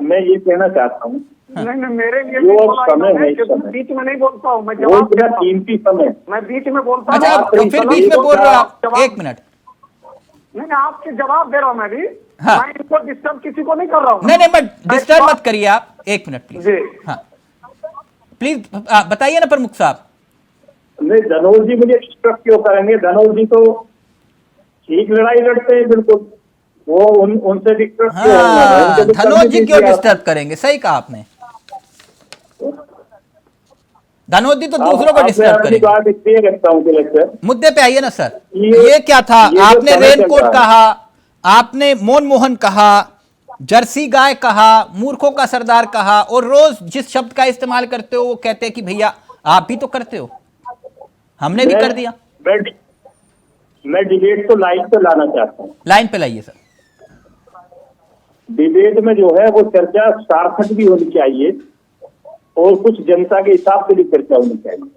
मैं ये कहना चाहता हूँ, नहीं मेरे लिए जो समय है इस समय बीच में नहीं बोलता हूँ मैं, जवाब कीमती समय मैं बीच में बोलता हूँ। अच्छा, तो फिर बीच में बोल रहा आप, एक मिनट। नहीं आपके जवाब दे रहा हूँ मैं भी। हाँ। मैं इनको डिस्टर्ब किसी को नहीं कर रहा हूँ। नहीं मैं डिस्टर्ब मत करिए आप, एक मिनट प्लीज। हाँ प्लीज बताइए ना प्रमुख साहब। नहीं धनोज जी मुझे डिस्टर्ब क्यों करेंगे? धनोज जी तो ठीक लड़ाई लड़ते हैं, बिल्कुल वो उनसे डिस्टर्ब क्यों? धनोज जी क्यों डिस्टर्ब करेंगे? सही कहा आपने, धनोज जी तो दूसरों को डिस्टर्ब करेंगे। मुद्दे पे आइए ना सर। ये क्या था? आपने रेनकोट कहा, आपने मौन मोहन कहा, जर्सी गाय कहा, मूर्खों का सरदार कहा, और रोज जिस शब्द का इस्तेमाल करते हो वो कहते हैं कि भैया आप भी तो करते हो, हमने भी कर दिया। मैं डिबेट तो लाइन पे लाना चाहता हूँ। लाइन पे लाइए सर। डिबेट में जो है वो चर्चा सार्थक भी होनी चाहिए और कुछ जनता के हिसाब से भी चर्चा होनी चाहिए।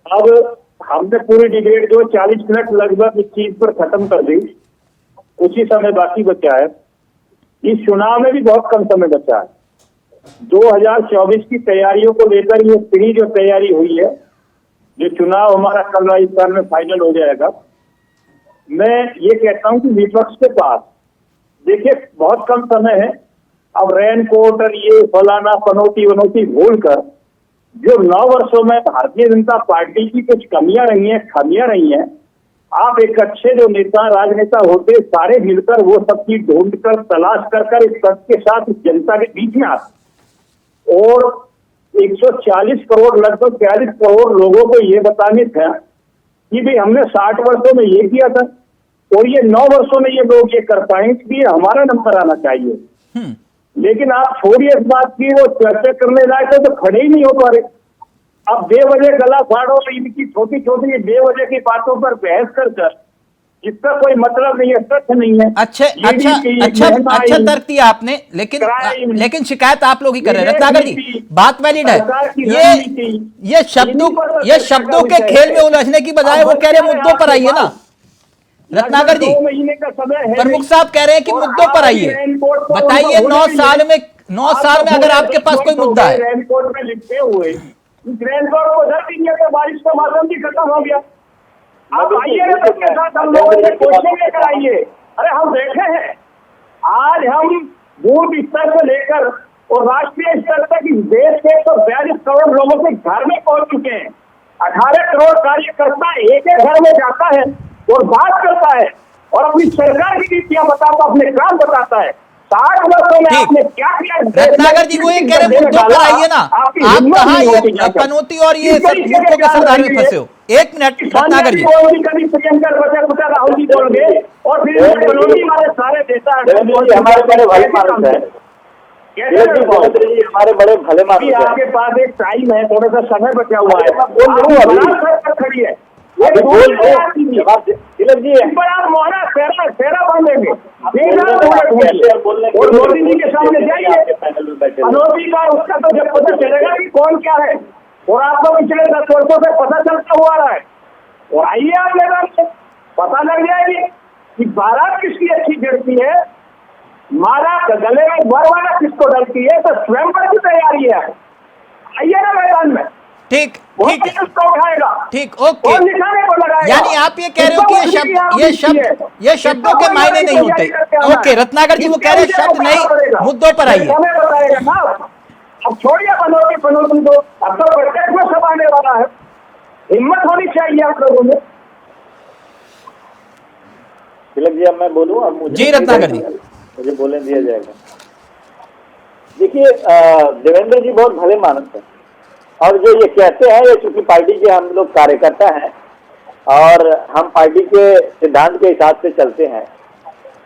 अब हमने पूरी डिबेट जो 40 मिनट लगभग इस चीज पर खत्म कर दी, उसी समय बाकी बचा है। इस चुनाव में भी बहुत कम समय बचा है। 2024 की तैयारियों को लेकर ये पूरी जो तैयारी हुई है, जो चुनाव हमारा कल राजस्थान में फाइनल हो जाएगा, मैं ये कहता हूं कि विपक्ष के पास देखिए बहुत कम समय है। अब रेनकोट और ये फलाना पनौती वनौती भूल कर जो 9 वर्षों में भारतीय जनता पार्टी की कुछ खामियां रही हैं, आप एक अच्छे जो नेता राजनेता होते सारे मिलकर वो सब चीज ढूंढ कर तलाश कर इस पद के साथ इस जनता के बीच में आते और 140 करोड़ लगभग 42 करोड़ लोगों को ये बताने था कि भाई हमने 60 वर्षों में ये किया था और ये 9 वर्षों में ये लोग ये कर पाए, इसलिए हमारा नंबर आना चाहिए। लेकिन आप छोड़िए इस बात की, वो चर्चा करने लायक तो खड़े ही नहीं हो पा रहे। अब बेवजह गला फाड़ो, इनकी छोटी छोटी बेवजह की बातों पर बहस कर इसका कोई मतलब नहीं है, सच नहीं है। अच्छा तर्क दिया आपने, लेकिन शिकायत आप लोग ही कर रहे हैं। रत्नागर जी बात वैलिड है। ये शब्दों के खेल में उलझने की बजाय वो कह रहे मुद्दों पर आइए ना। रत्नागर जी, 2 महीने का समय है, प्रमुख साहब कह रहे हैं कि मुद्दों पर आइए, बताइए 9 साल में अगर आपके पास कोई मुद्दा है। रेनकोट में लिखते हुए इस रेनकोट को धर दीजिए तो बारिश का मौसम भी खत्म हो गया। आप आइए ना सबके साथ, हम लोगों से कोचिंग लेकर आइए। अरे हम बैठे हैं, आज हम बूथ स्तर से लेकर और राष्ट्रीय स्तर तक इस देश के 142 करोड़ लोगों के घर में पहुंच चुके हैं। 18 करोड़ कार्यकर्ता एक एक घर में जाता है और बात करता है और अपनी सरकार की नीतियां बताता, अपने काम बताता है। 60 वर्षों में आपने क्या किया? रत्नाकर जी वो ये कह रहे मुद्दों पर आइए ना, आप कहाँ ये पनौती और ये सब मूर्खों के संधान में फंसे हो? एक मिनट रत्नाकर जी, कभी प्रियंका बचा राहुल जी बोल गए और फिर पनौती वाले सारे देता है। हमारे बड़े भले मानुस है, हमारे बड़े भले मानुस है। आपके पास एक टाइम है, थोड़ा सा समय बचा हुआ है, खड़ी है तिलक जी आप मोहरा फेरा बांधेंगे और मोदी जी के सामने जाइए। मनोजी का उसका तो जब पता चलेगा कि कौन क्या है, और आपको पिछले 10 वर्षों से पता चलता हुआ रहा है, और आइए आप मैदान से पता लग जाएगी कि बारात किसकी अच्छी गिरती है, माला गले में वरवाला किसको डलती है, तो स्वयं की तैयारी है। आइए ना मैदान में। ठीक ठीक उठाएगा, ठीक, ओके। यानी आप ये कह रहे हो कि ये शब्दों के मायने नहीं होते। ओके रत्नाकर जी वो कह रहे हैं शब्द नहीं, मुद्दों पर आइए। अब छोड़िए पनौती को, अब तो प्रत्यक्ष में सब आने वाला है। हिम्मत होनी चाहिए आप लोगों में। तिलक जी अब मैं बोलूं? अब मुझे जी रत्नाकर जी मुझे बोलने दिया जाएगा। देखिए देवेंद्र जी बहुत भले मानस है, और जो ये कहते हैं ये चूंकि पार्टी के हम लोग कार्यकर्ता हैं और हम पार्टी के सिद्धांत के हिसाब से चलते हैं,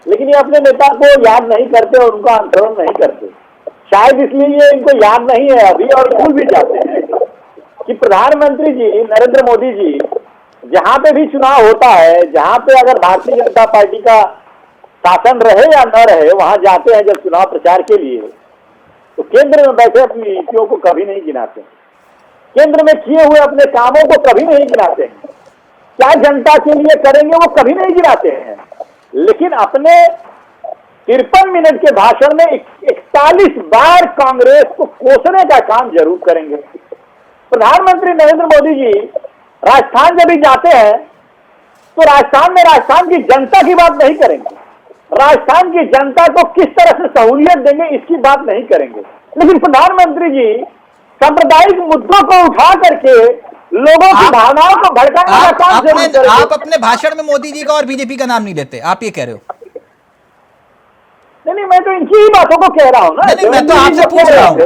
लेकिन ये अपने नेता को याद नहीं करते और उनका अनुसरण नहीं करते। शायद इसलिए ये इनको याद नहीं है अभी, और भूल भी जाते हैं कि प्रधानमंत्री जी नरेंद्र मोदी जी जहां पे भी चुनाव होता है, जहां पे अगर भारतीय जनता पार्टी का शासन रहे या न रहे, वहां जाते हैं जब चुनाव प्रचार के लिए, तो केंद्र में बैठे अपनी नीतियों को कभी नहीं गिनाते, केंद्र में किए हुए अपने कामों को कभी नहीं गिनाते हैं, क्या जनता के लिए करेंगे वो कभी नहीं गिनाते हैं। लेकिन अपने 53 मिनट के भाषण में 41 बार कांग्रेस को कोसने का काम जरूर करेंगे। प्रधानमंत्री नरेंद्र मोदी जी राजस्थान जब भी जाते हैं तो राजस्थान में राजस्थान की जनता की बात नहीं करेंगे, राजस्थान की जनता को किस तरह से सहूलियत देंगे इसकी बात नहीं करेंगे। लेकिन प्रधानमंत्री जी सांप्रदायिक मुद्दों को उठा करके लोगों की भावनाओं को भड़काने का काम जरूर करेंगे। आप अपने भाषण में मोदी जी का और बीजेपी का नाम नहीं लेते, आप ये कह रहे हो? नहीं, मैं तो इनकी ही बातों को कह रहा हूँ ना। नहीं, मैं तो आपसे पूछ रहा हूँ।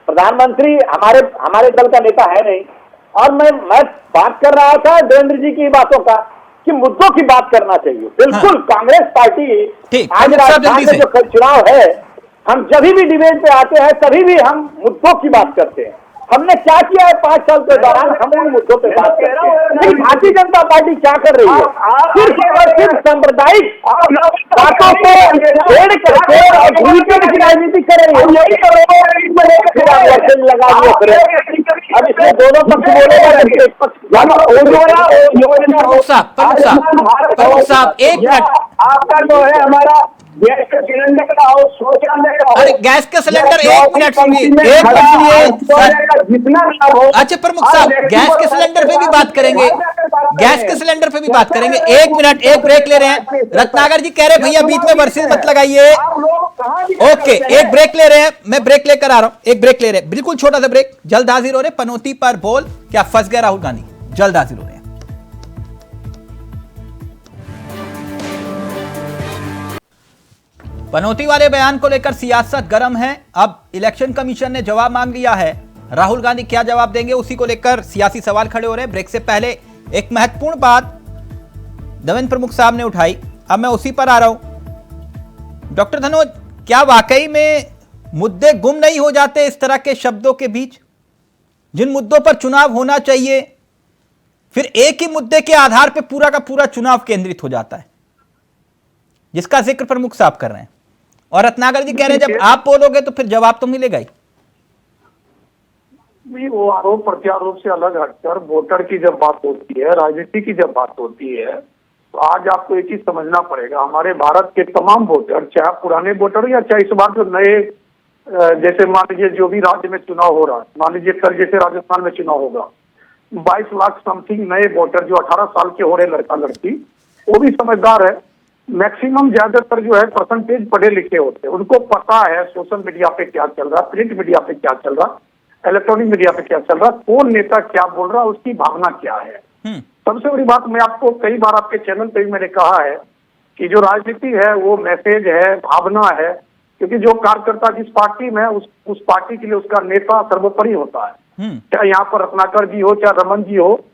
प्रधानमंत्री हमारे दल का नेता है नहीं, और मैं बात कर रहा था देवेंद्र जी की बातों का कि मुद्दों की बात करना चाहिए। बिल्कुल हाँ। कांग्रेस पार्टी आज राजस्थान में जो चुनाव है, हम जब भी डिबेट पे आते हैं तभी भी हम मुद्दों की बात करते हैं। हमने क्या किया है 5 साल के दौरान, हम उन मुद्दों पे बात करते हैं। लेकिन भारतीय जनता पार्टी क्या कर रही है? सिर्फ और सिर्फ सांप्रदायिक बातों को छेड़ करके और भूमिका की राजनीति कर रही है। लगा दिया अब इसमें दोनों पक्ष बोलेगा। एक मिनट, आपका जो है हमारा गैस का सिलेंडर का हो, शौचालय का हो। अरे गैस का सिलेंडर एक मिनट सुनिए, एक मिनट सुनिए। जितना अच्छा प्रमुख साहब, गैस के सिलेंडर पे भी बात करेंगे, गैस के सिलेंडर पे भी बात करेंगे। एक मिनट, एक ब्रेक ले रहे हैं। रत्नाकर जी कह रहे भैया बीच में वर्सेस मत लगाइए। ओके एक ब्रेक ले रहे हैं, मैं ब्रेक लेकर आ रहा हूं। एक ब्रेक ले रहे हैं, बिल्कुल छोटा सा ब्रेक। जल्द हाजिर हो रहे। पनौती पर बोल क्या फंस गया राहुल गांधी, जल्द हाजिर हो रहे हैं। पनौती वाले बयान को लेकर सियासत गर्म है। अब इलेक्शन कमीशन ने जवाब मांग लिया है। राहुल गांधी क्या जवाब देंगे उसी को लेकर सियासी सवाल खड़े हो रहे हैं। ब्रेक से पहले एक महत्वपूर्ण बात देवेंद्र प्रमुख साहब ने उठाई, अब मैं उसी पर आ रहा हूं। डॉक्टर धनोज, क्या वाकई में मुद्दे गुम नहीं हो जाते इस तरह के शब्दों के बीच? जिन मुद्दों पर चुनाव होना चाहिए, फिर एक ही मुद्दे के आधार पर पूरा का पूरा चुनाव केंद्रित हो जाता है, जिसका जिक्र प्रमुख साहब कर रहे हैं। और रत्नाकर जी कह रहे हैं जब आप बोलोगे तो फिर जवाब तो मिलेगा ही। वो आरोप प्रत्यारोप से अलग हटकर वोटर की जब बात होती है, राजनीति की जब बात होती है, तो आज आपको एक चीज समझना पड़ेगा। हमारे भारत के तमाम वोटर, चाहे पुराने वोटर हो या चाहे इस बार जो नए, जैसे मान लीजिए जो भी राज्य में चुनाव हो रहा है, मान लीजिए कल जैसे राजस्थान में चुनाव होगा, 22 लाख समथिंग नए वोटर जो 18 साल के हो रहे लड़का लड़की, वो भी समझदार है, मैक्सिमम ज्यादातर जो है परसेंटेज पढ़े लिखे होते हैं, उनको पता है सोशल मीडिया पे क्या चल रहा, प्रिंट मीडिया पे क्या चल रहा, इलेक्ट्रॉनिक मीडिया पे क्या चल रहा, कौन नेता क्या बोल रहा, उसकी भावना क्या है। सबसे बड़ी बात, मैं आपको कई बार आपके चैनल पे भी मैंने कहा है कि जो राजनीति है वो मैसेज है, भावना है, क्योंकि जो कार्यकर्ता जिस पार्टी में है उस पार्टी के लिए उसका नेता सर्वोपरि होता है। चाहे यहाँ पर रत्नाकर जी हो, चाहे रमन जी हो,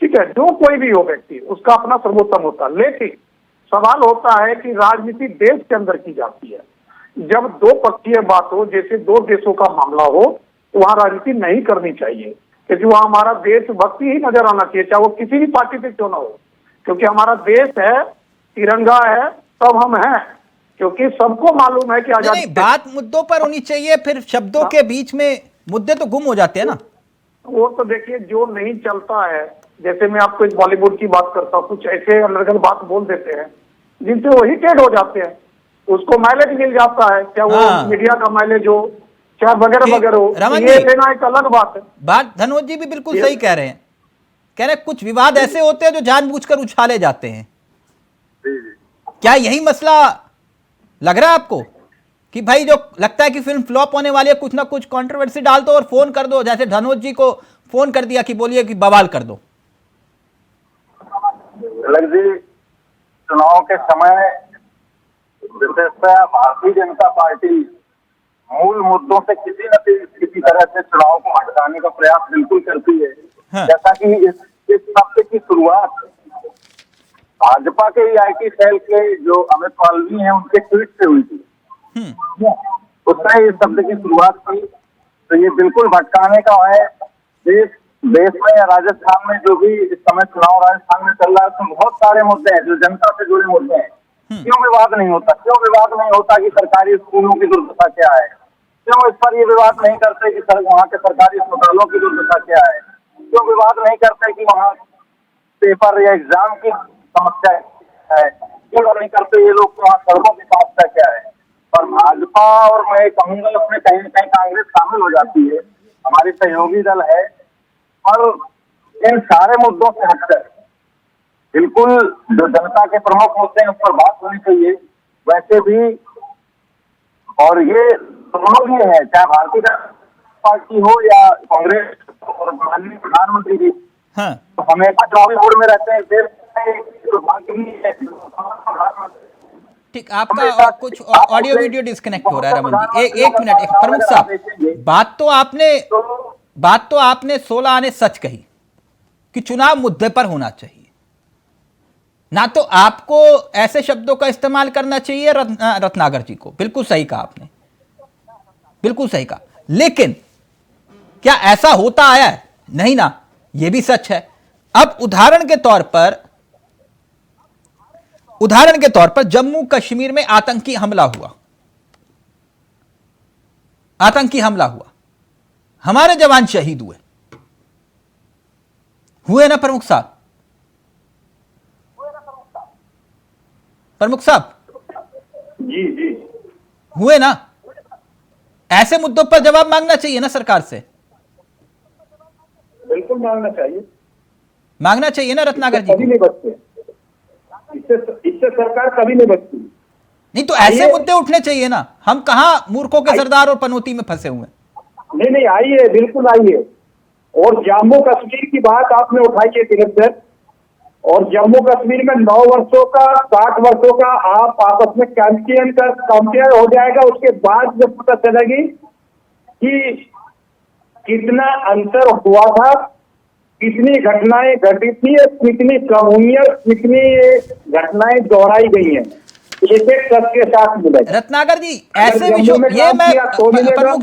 ठीक है, जो कोई भी हो व्यक्ति, उसका अपना सर्वोत्तम होता है। लेकिन सवाल होता है कि राजनीति देश के अंदर की जाती है। जब दो पक्षीय बात हो, जैसे दो देशों का मामला हो, तो वहां राजनीति नहीं करनी चाहिए, क्योंकि वहां हमारा देशभक्ति ही नजर आना चाहिए, चाहे वो किसी भी पार्टी से क्यों ना हो, क्योंकि हमारा देश है, तिरंगा है, तब हम हैं, क्योंकि सबको मालूम है कि आजादी। बात मुद्दों पर होनी चाहिए, फिर शब्दों के बीच में मुद्दे तो गुम हो जाते हैं ना। वो तो देखिए, जो नहीं चलता है, जैसे मैं आपको इस बॉलीवुड की बात करता हूँ, कुछ ऐसे अलग बात बोल देते हैं जिनसे वो हिटेड हो जाते हैं, उसको माइलेज मिल जाता है, चाहे वो मीडिया का माइलेज हो, चाहे वगैरह वगैरह हो, ये लेना एक अलग बात है। बात धनोज जी भी बिल्कुल सही कह रहे हैं, कह रहे कुछ विवाद ऐसे होते हैं जो जानबूझकर उछाले जाते हैं। क्या यही मसला लग रहा है आपको कि भाई जो लगता है कि फिल्म फ्लॉप होने वाली है, कुछ ना कुछ कंट्रोवर्सी डाल दो और फोन कर दो, जैसे धनोज जी को फोन कर दिया कि बोलिए कि बवाल कर दो। अलग जी, चुनाव के समय विशेषतः भारतीय जनता पार्टी मूल मुद्दों से किसी न किसी तरह से चुनाव को हटाने का प्रयास बिल्कुल करती है। जैसा कि इस हफ्ते की शुरुआत भाजपा के आईटी सेल के जो अमित मालवीय हैं उनके ट्वीट से हुई थी। उसने इस शब्द की शुरुआत की, तो ये बिल्कुल भटकाने का है। देश में या राजस्थान में जो भी इस समय चुनाव राजस्थान में चल रहा है, उसमें बहुत सारे मुद्दे हैं जो जनता से जुड़े मुद्दे हैं। क्यों विवाद नहीं होता? क्यों विवाद नहीं होता कि सरकारी स्कूलों की दुर्दशा क्या है? क्यों इस पर ये विवाद नहीं करते कि वहाँ के सरकारी अस्पतालों की दुर्दशा क्या है? क्यों विवाद नहीं करते कि वहाँ पेपर या एग्जाम की समस्या है? क्यों नहीं करते ये लोग वहाँ सड़कों की समस्या क्या है? पर भाजपा और मैं कहूंगा उसमें कहीं न कहीं कांग्रेस शामिल हो जाती है, हमारी सहयोगी दल है, और इन सारे मुद्दों से हटकर बिल्कुल जो जनता के प्रमुख मुद्दे हैं उस पर बात होनी चाहिए। वैसे भी, और ये दोनों भी है, चाहे भारतीय जनता पार्टी हो या कांग्रेस और माननीय प्रधानमंत्री जी, तो हमेशा चुनावी मोड में रहते हैं। देश ठीक, आपका कुछ ऑडियो वीडियो डिस्कनेक्ट हो रहा है रमन जी। एक मिनट प्रमुख साहब, बात तो आपने 16 आने सच कही कि चुनाव मुद्दे पर होना चाहिए, ना तो आपको ऐसे शब्दों का इस्तेमाल करना चाहिए रत्नाकर जी को। बिल्कुल सही कहा आपने, बिल्कुल सही कहा। लेकिन क्या ऐसा होता आया है? नहीं ना, यह भी सच है। अब उदाहरण के तौर पर जम्मू कश्मीर में आतंकी हमला हुआ, हमारे जवान शहीद हुए ना प्रमुख साहब? जी हुए ना? ऐसे मुद्दों पर जवाब मांगना चाहिए ना सरकार से। बिल्कुल मांगना चाहिए ना रत्नाकर जी? कभी नहीं बचते, इससे सरकार कभी नहीं बचती। नहीं तो ऐसे मुद्दे उठने चाहिए ना। हम कहां मूर्खों के सरदार और पनौती में फंसे हुए? नहीं, आइए, बिल्कुल आइए। और जम्मू कश्मीर की बात आपने उठाई है तिलक सर, और जम्मू कश्मीर में 9 वर्षों का 60 वर्षों का आप आपस में कंपेयर हो जाएगा। उसके बाद जब पता चलेगी कि कितना अंतर हुआ था, कितनी घटनाएं घटी थी, कितनी कम हुई है, कितनी घटनाएं दोहराई गई हैं, एक के साथ मिलेगा। रत्नाकर जी, ऐसे विषयों ये मैं प्रमुख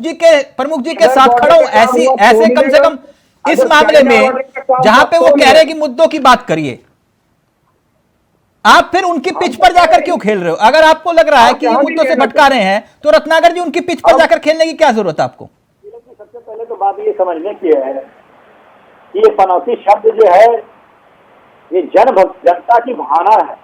जी के साथ खड़ा हूं। ऐसे कम से कम इस मामले में जहां पे वो कह रहे हैं कि मुद्दों की बात करिए, आप फिर उनकी पिच पर जाकर क्यों खेल रहे हो? अगर आपको लग रहा है कि ये मुद्दों से भटका रहे हैं, तो रत्नाकर जी उनकी पिच पर जाकर खेलने की क्या जरूरत है आपको? सबसे पहले तो बात ये समझने की है कि ये पनौती शब्द जो है, ये जनता की भावना है।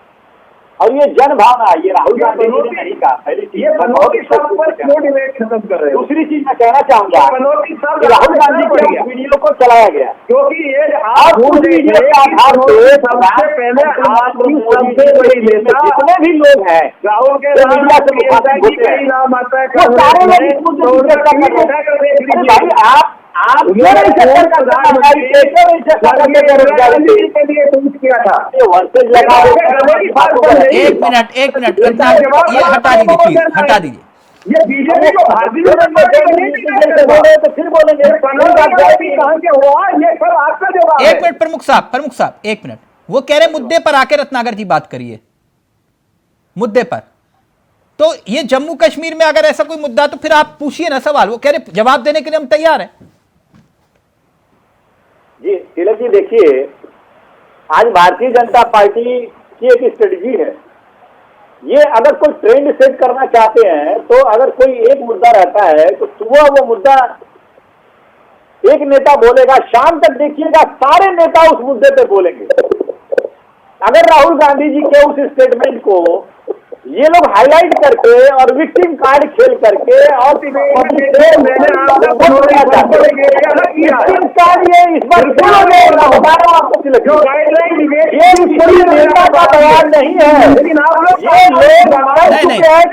और ये जन भावना, ये राहुल गांधी जी ने नहीं कहा। पहली चीज ये पनौती सब पर क्यों डिबेट खत्म कर रहे हो? दूसरी चीज मैं कहना चाहूंगा, पनौती सब राहुल गांधी के वीडियो को चलाया गया, क्योंकि ये आप उस वीडियो के आधार पे सबसे पहले आपकी सबसे बड़ी नेता जितने भी लोग हैं राहुल के नाम नाम आता है, वो सारे लोग इस मुद्दे की चर्चा कर रहे हैं। भाई आप क्यों नहीं चर्चा करते? के लिए ट्वीट किया था। एक मिनट ये हटा दीजिए प्लीज, हटा दीजिए। ये बीजेपी को भारतीय जनता पार्टी तो फिर बोलेंगे कहां के हुआ, ये सब आपका जवाब है। एक मिनट प्रमुख साहब एक मिनट। वो कह रहे मुद्दे पर आके रत्नाकर जी बात करिए, मुद्दे पर। तो ये जम्मू कश्मीर में अगर ऐसा कोई मुद्दा तो फिर आप पूछिए ना सवाल। वो कह रहे जवाब देने के लिए हम तैयार हैं। जी तिलक जी, देखिए आज भारतीय जनता पार्टी की एक स्ट्रेटजी है, ये अगर कोई ट्रेंड सेट करना चाहते हैं तो अगर कोई एक मुद्दा रहता है तो सुबह वो मुद्दा एक नेता बोलेगा, शाम तक देखिएगा सारे नेता उस मुद्दे पे बोलेंगे। अगर राहुल गांधी जी के उस स्टेटमेंट को ये लोग हाईलाइट करके और विक्टिम कार्ड खेल करके और इस बार नेता का बयान नहीं है, ये लोग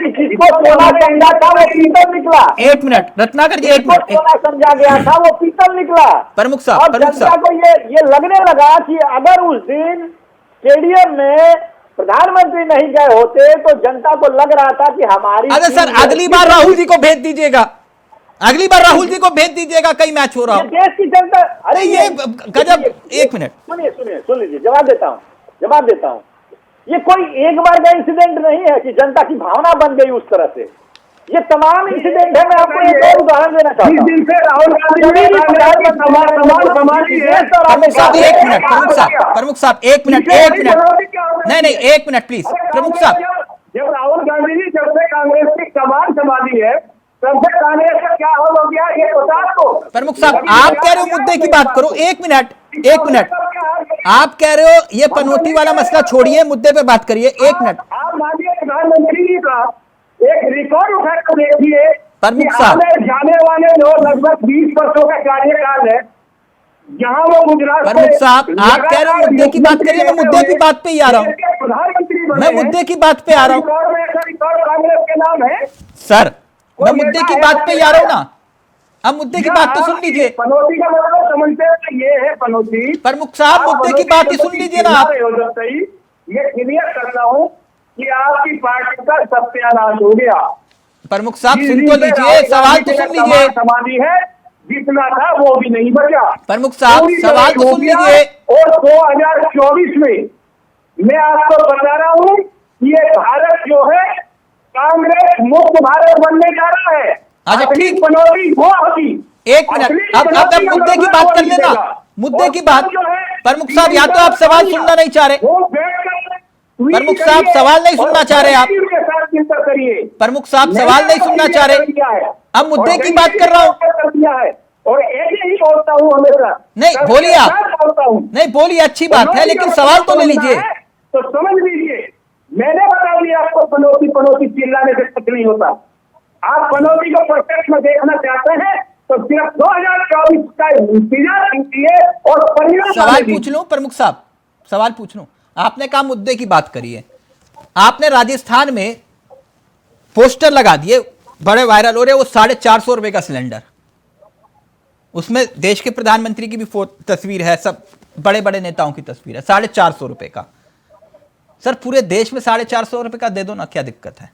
कि जिसको सोना समझा था वो पीतल निकला। एक मिनट रत्नाकर जी, एक मिनट। सोना समझा गया था वो पीतल निकला। प्रमुख साहब को ये लगने लगा कि अगर उस दिन स्टेडियम में प्रधानमंत्री नहीं गए होते तो जनता को लग रहा था कि हमारी। अरे सर, अगली बार राहुल जी को भेज दीजिएगा, अगली बार राहुल जी को भेज दीजिएगा, कई मैच हो रहा हो। देश की जनता, अरे ये गजब। एक मिनट सुन लीजिए, जवाब देता हूं। ये कोई एक बार का इंसिडेंट नहीं है कि जनता की भावना बन गई उस तरह से, ये तमाम इंसिडेंट है। मैं आपको एक और उदाहरण देना चाहता हूं। प्रमुख साहब एक मिनट नहीं एक मिनट प्लीज। प्रमुख साहब, जब राहुल गांधी जी जब से कांग्रेस की कमान संभाली है तब से कांग्रेस का क्या हाल हो गया ये बता दो। प्रमुख साहब आप कह रहे हो मुद्दे की बात करो। एक मिनट आप कह रहे हो ये पनौती वाला मसला छोड़िए, मुद्दे पे बात करिए। एक मिनट। आप माननीय प्रधानमंत्री जी का एक रिकॉर्ड उठाकर देखिए, प्रमुख साहब जाने वाले जो लगभग 20 वर्षों का कार्यकाल है, जहां वो गुजरात। प्रमुख साहब आप कह रहे हो मुद्दे की बात करिए, मैं मुद्दे की बात पे ही आ रहा हूँ। प्रधानमंत्री मैं मुद्दे की बात पे आ रहा हूँ कांग्रेस के नाम है सर, मैं मुद्दे की बात पे ही आ रहा हूँ ना। अब मुद्दे की बात तो सुन लीजिए। पनौती का मतलब समझते हैं ये है पनौती। प्रमुख साहब मुद्दे की बात ही सुन लीजिए ना आप। ये क्लियर करता हूँ कि आपकी पार्टी का सत्यानाश हो गया। प्रमुख साहब सुन तो लीजिए, सवाल तो सुन लीजिए। समाधि है, जितना था वो भी नहीं बचा। प्रमुख साहब सवाल तो सुन लीजिए। और 2024 में मैं आपको बता रहा हूँ ये भारत जो है कांग्रेस मुक्त भारत बनने जा रहा है। अच्छा ठीक, पनौती वो होगी। एक मिनट, अब मुद्दे की बात कर लेना, मुद्दे की बात। प्रमुख साहब या तो आप सवाल सुनना नहीं चाह रहे। प्रमुख साहब सवाल नहीं सुनना चाह रहे आप। प्रमुख साहब सवाल नहीं सुनना चाह रहे। अब मुद्दे की बात कर रहा हूँ और ऐसे ही बोलता हूँ हमेशा। नहीं बोलिए आप, नहीं बोलिए, अच्छी बात है, लेकिन सवाल तो ले लीजिए। तो समझ लीजिए, मैंने बता दिया आपको पनौती चिल्लाने से कुछ नहीं होता। आप पनौती को प्रत्यक्ष में देखना चाहते हैं तो सिर्फ 2024 का इंतजार कीजिए और परिणाम। सवाल पूछ लूं प्रमुख साहब, सवाल पूछ लूं। आपने कहा मुद्दे की बात करिए, आपने राजस्थान में पोस्टर लगा दिए, बड़े वायरल हो रहे, वो 450 रुपए का सिलेंडर, उसमें देश के प्रधानमंत्री की भी तस्वीर है, सब बड़े बड़े नेताओं की तस्वीर है, 450 रुपए का। सर पूरे देश में 450 रुपए का दे दो ना, क्या दिक्कत है?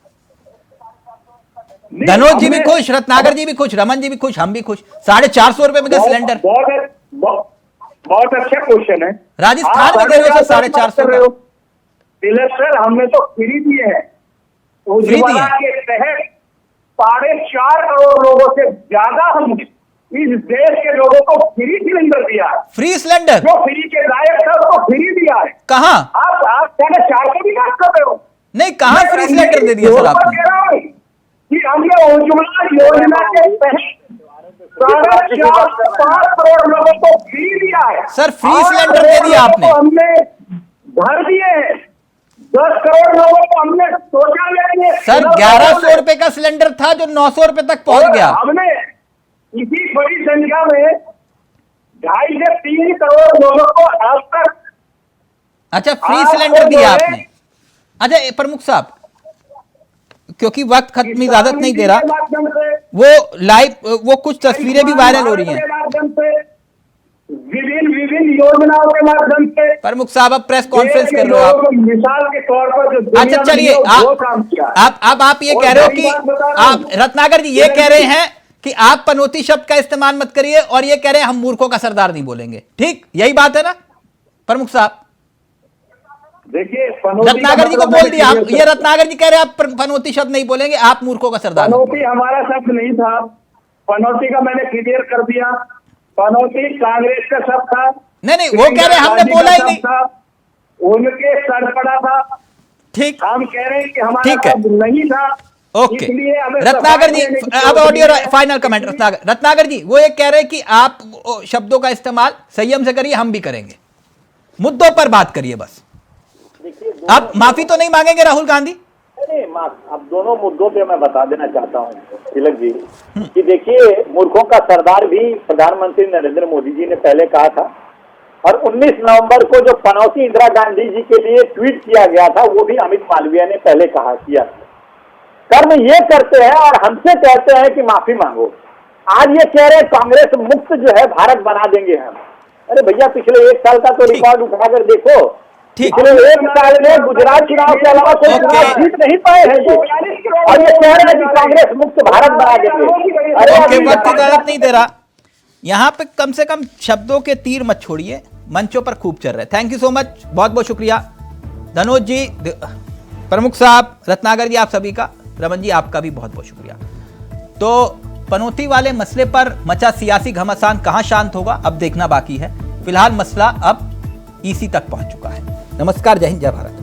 धनोज जी भी खुश, रत्नाकर जी भी खुश, रमन जी भी खुश, हम भी खुश। 450 रुपए में का सिलेंडर। बहुत अच्छा क्वेश्चन है। राजस्थान में दे रहे हो 450। तिलक सर हमने तो फ्री दिए हैं, उज्ज्वला के तहत 4.5 करोड़ लोगों से ज्यादा हम इस देश के लोगों को फ्री सिलेंडर दिया है। फ्री सिलेंडर जो फ्री के लायक था उसको फ्री दिया है। कहाँ? आप 4.5 की बात कर रहे हो? नहीं, कहाँ फ्री सिलेंडर दे दिया सर आपने? कि हमने उज्ज्वला योजना के तहत 4.5 करोड़ लोगों को फ्री दिया है। सर फ्री सिलेंडर दे दिया आपने? हमने भर दिए हैं, 10 करोड़ लोगों को हमने सोचा लेंगे सर 1100 रुपए का सिलेंडर था जो 900 रुपए तक पहुंच गया। हमने इसी बड़ी संख्या में 2.5 से 3 करोड़ लोगों को आज तक अच्छा फ्री सिलेंडर दिया आपने। अच्छा प्रमुख साहब, क्योंकि वक्त खत्म इजाजत नहीं दे रहा, वो लाइव वो कुछ तस्वीरें भी वायरल हो रही हैं विभिन्न योजनाओं के माध्यम से। प्रमुख साहब अब प्रेस कॉन्फ्रेंस कर रहे हो आप, मिसाल के तौर पर जो अच्छा चलिए आप ये कह रहे हो कि आप रत्नाकर जी ये कह रहे हैं कि आप पनौती शब्द का इस्तेमाल मत करिए और ये कह रहे हैं हम मूर्खों का सरदार नहीं बोलेंगे, ठीक यही बात है ना प्रमुख साहब? देखिए रत्नाकर जी को बोल दिया, ये रत्नाकर जी कह रहे हैं आप पनौती शब्द नहीं बोलेंगे, आप मूर्खों का सरदार। पनौती हमारा शब्द नहीं था, पनौती का मैंने क्लियर कर दिया, पनौती कांग्रेस का शब्द था। नहीं वो कह रहे हैं हमने बोला ही नहीं, उनके सर पड़ा था। ठीक, हम कह रहे हैं कि हमारा शब्द नहीं था। ओके रत्नाकर जी अब ऑडियो फाइनल कमेंट। रत्नाकर जी वो ये कह रहे हैं कि आप शब्दों का इस्तेमाल संयम से करिए, हम भी करेंगे, मुद्दों पर बात करिए बस। आप माफी तो नहीं मांगेंगे राहुल गांधी? नहीं, अब दोनों मुद्दों पे मैं बता देना चाहता हूँ तिलक जी कि देखिए मूर्खों का सरदार भी प्रधानमंत्री नरेंद्र मोदी जी ने पहले कहा था, और 19 नवंबर को जो पनौती इंदिरा गांधी जी के लिए ट्वीट किया गया था वो भी अमित मालवीय ने पहले किया। कर्म ये करते हैं और हमसे कहते हैं कि माफी मांगो। आज ये कह रहे कांग्रेस मुक्त जो है भारत बना देंगे हम। अरे भैया पिछले 1 साल का तो रिकॉर्ड उठाकर देखो, पिछले 1 साल में गुजरात चुनाव के अलावा कोई चुनाव जीत नहीं पाए हैं ये, और ये कह रहे हैं कि कांग्रेस मुक्त भारत बना देंगे। अरे वक्त इजाजत नहीं दे रहा, यहाँ पे कम से कम शब्दों के तीर मत छोड़िए, मंचों पर खूब चल रहे। थैंक यू सो मच, बहुत बहुत शुक्रिया धनोज जी, प्रमुख साहब, रत्नाकर जी, आप सभी का, रमन जी आपका भी बहुत बहुत शुक्रिया। तो पनौती वाले मसले पर मचा सियासी घमासान कहां शांत होगा अब देखना बाकी है। फिलहाल मसला अब ईसी तक पहुंच चुका है। नमस्कार, जय हिंद, जय भारत।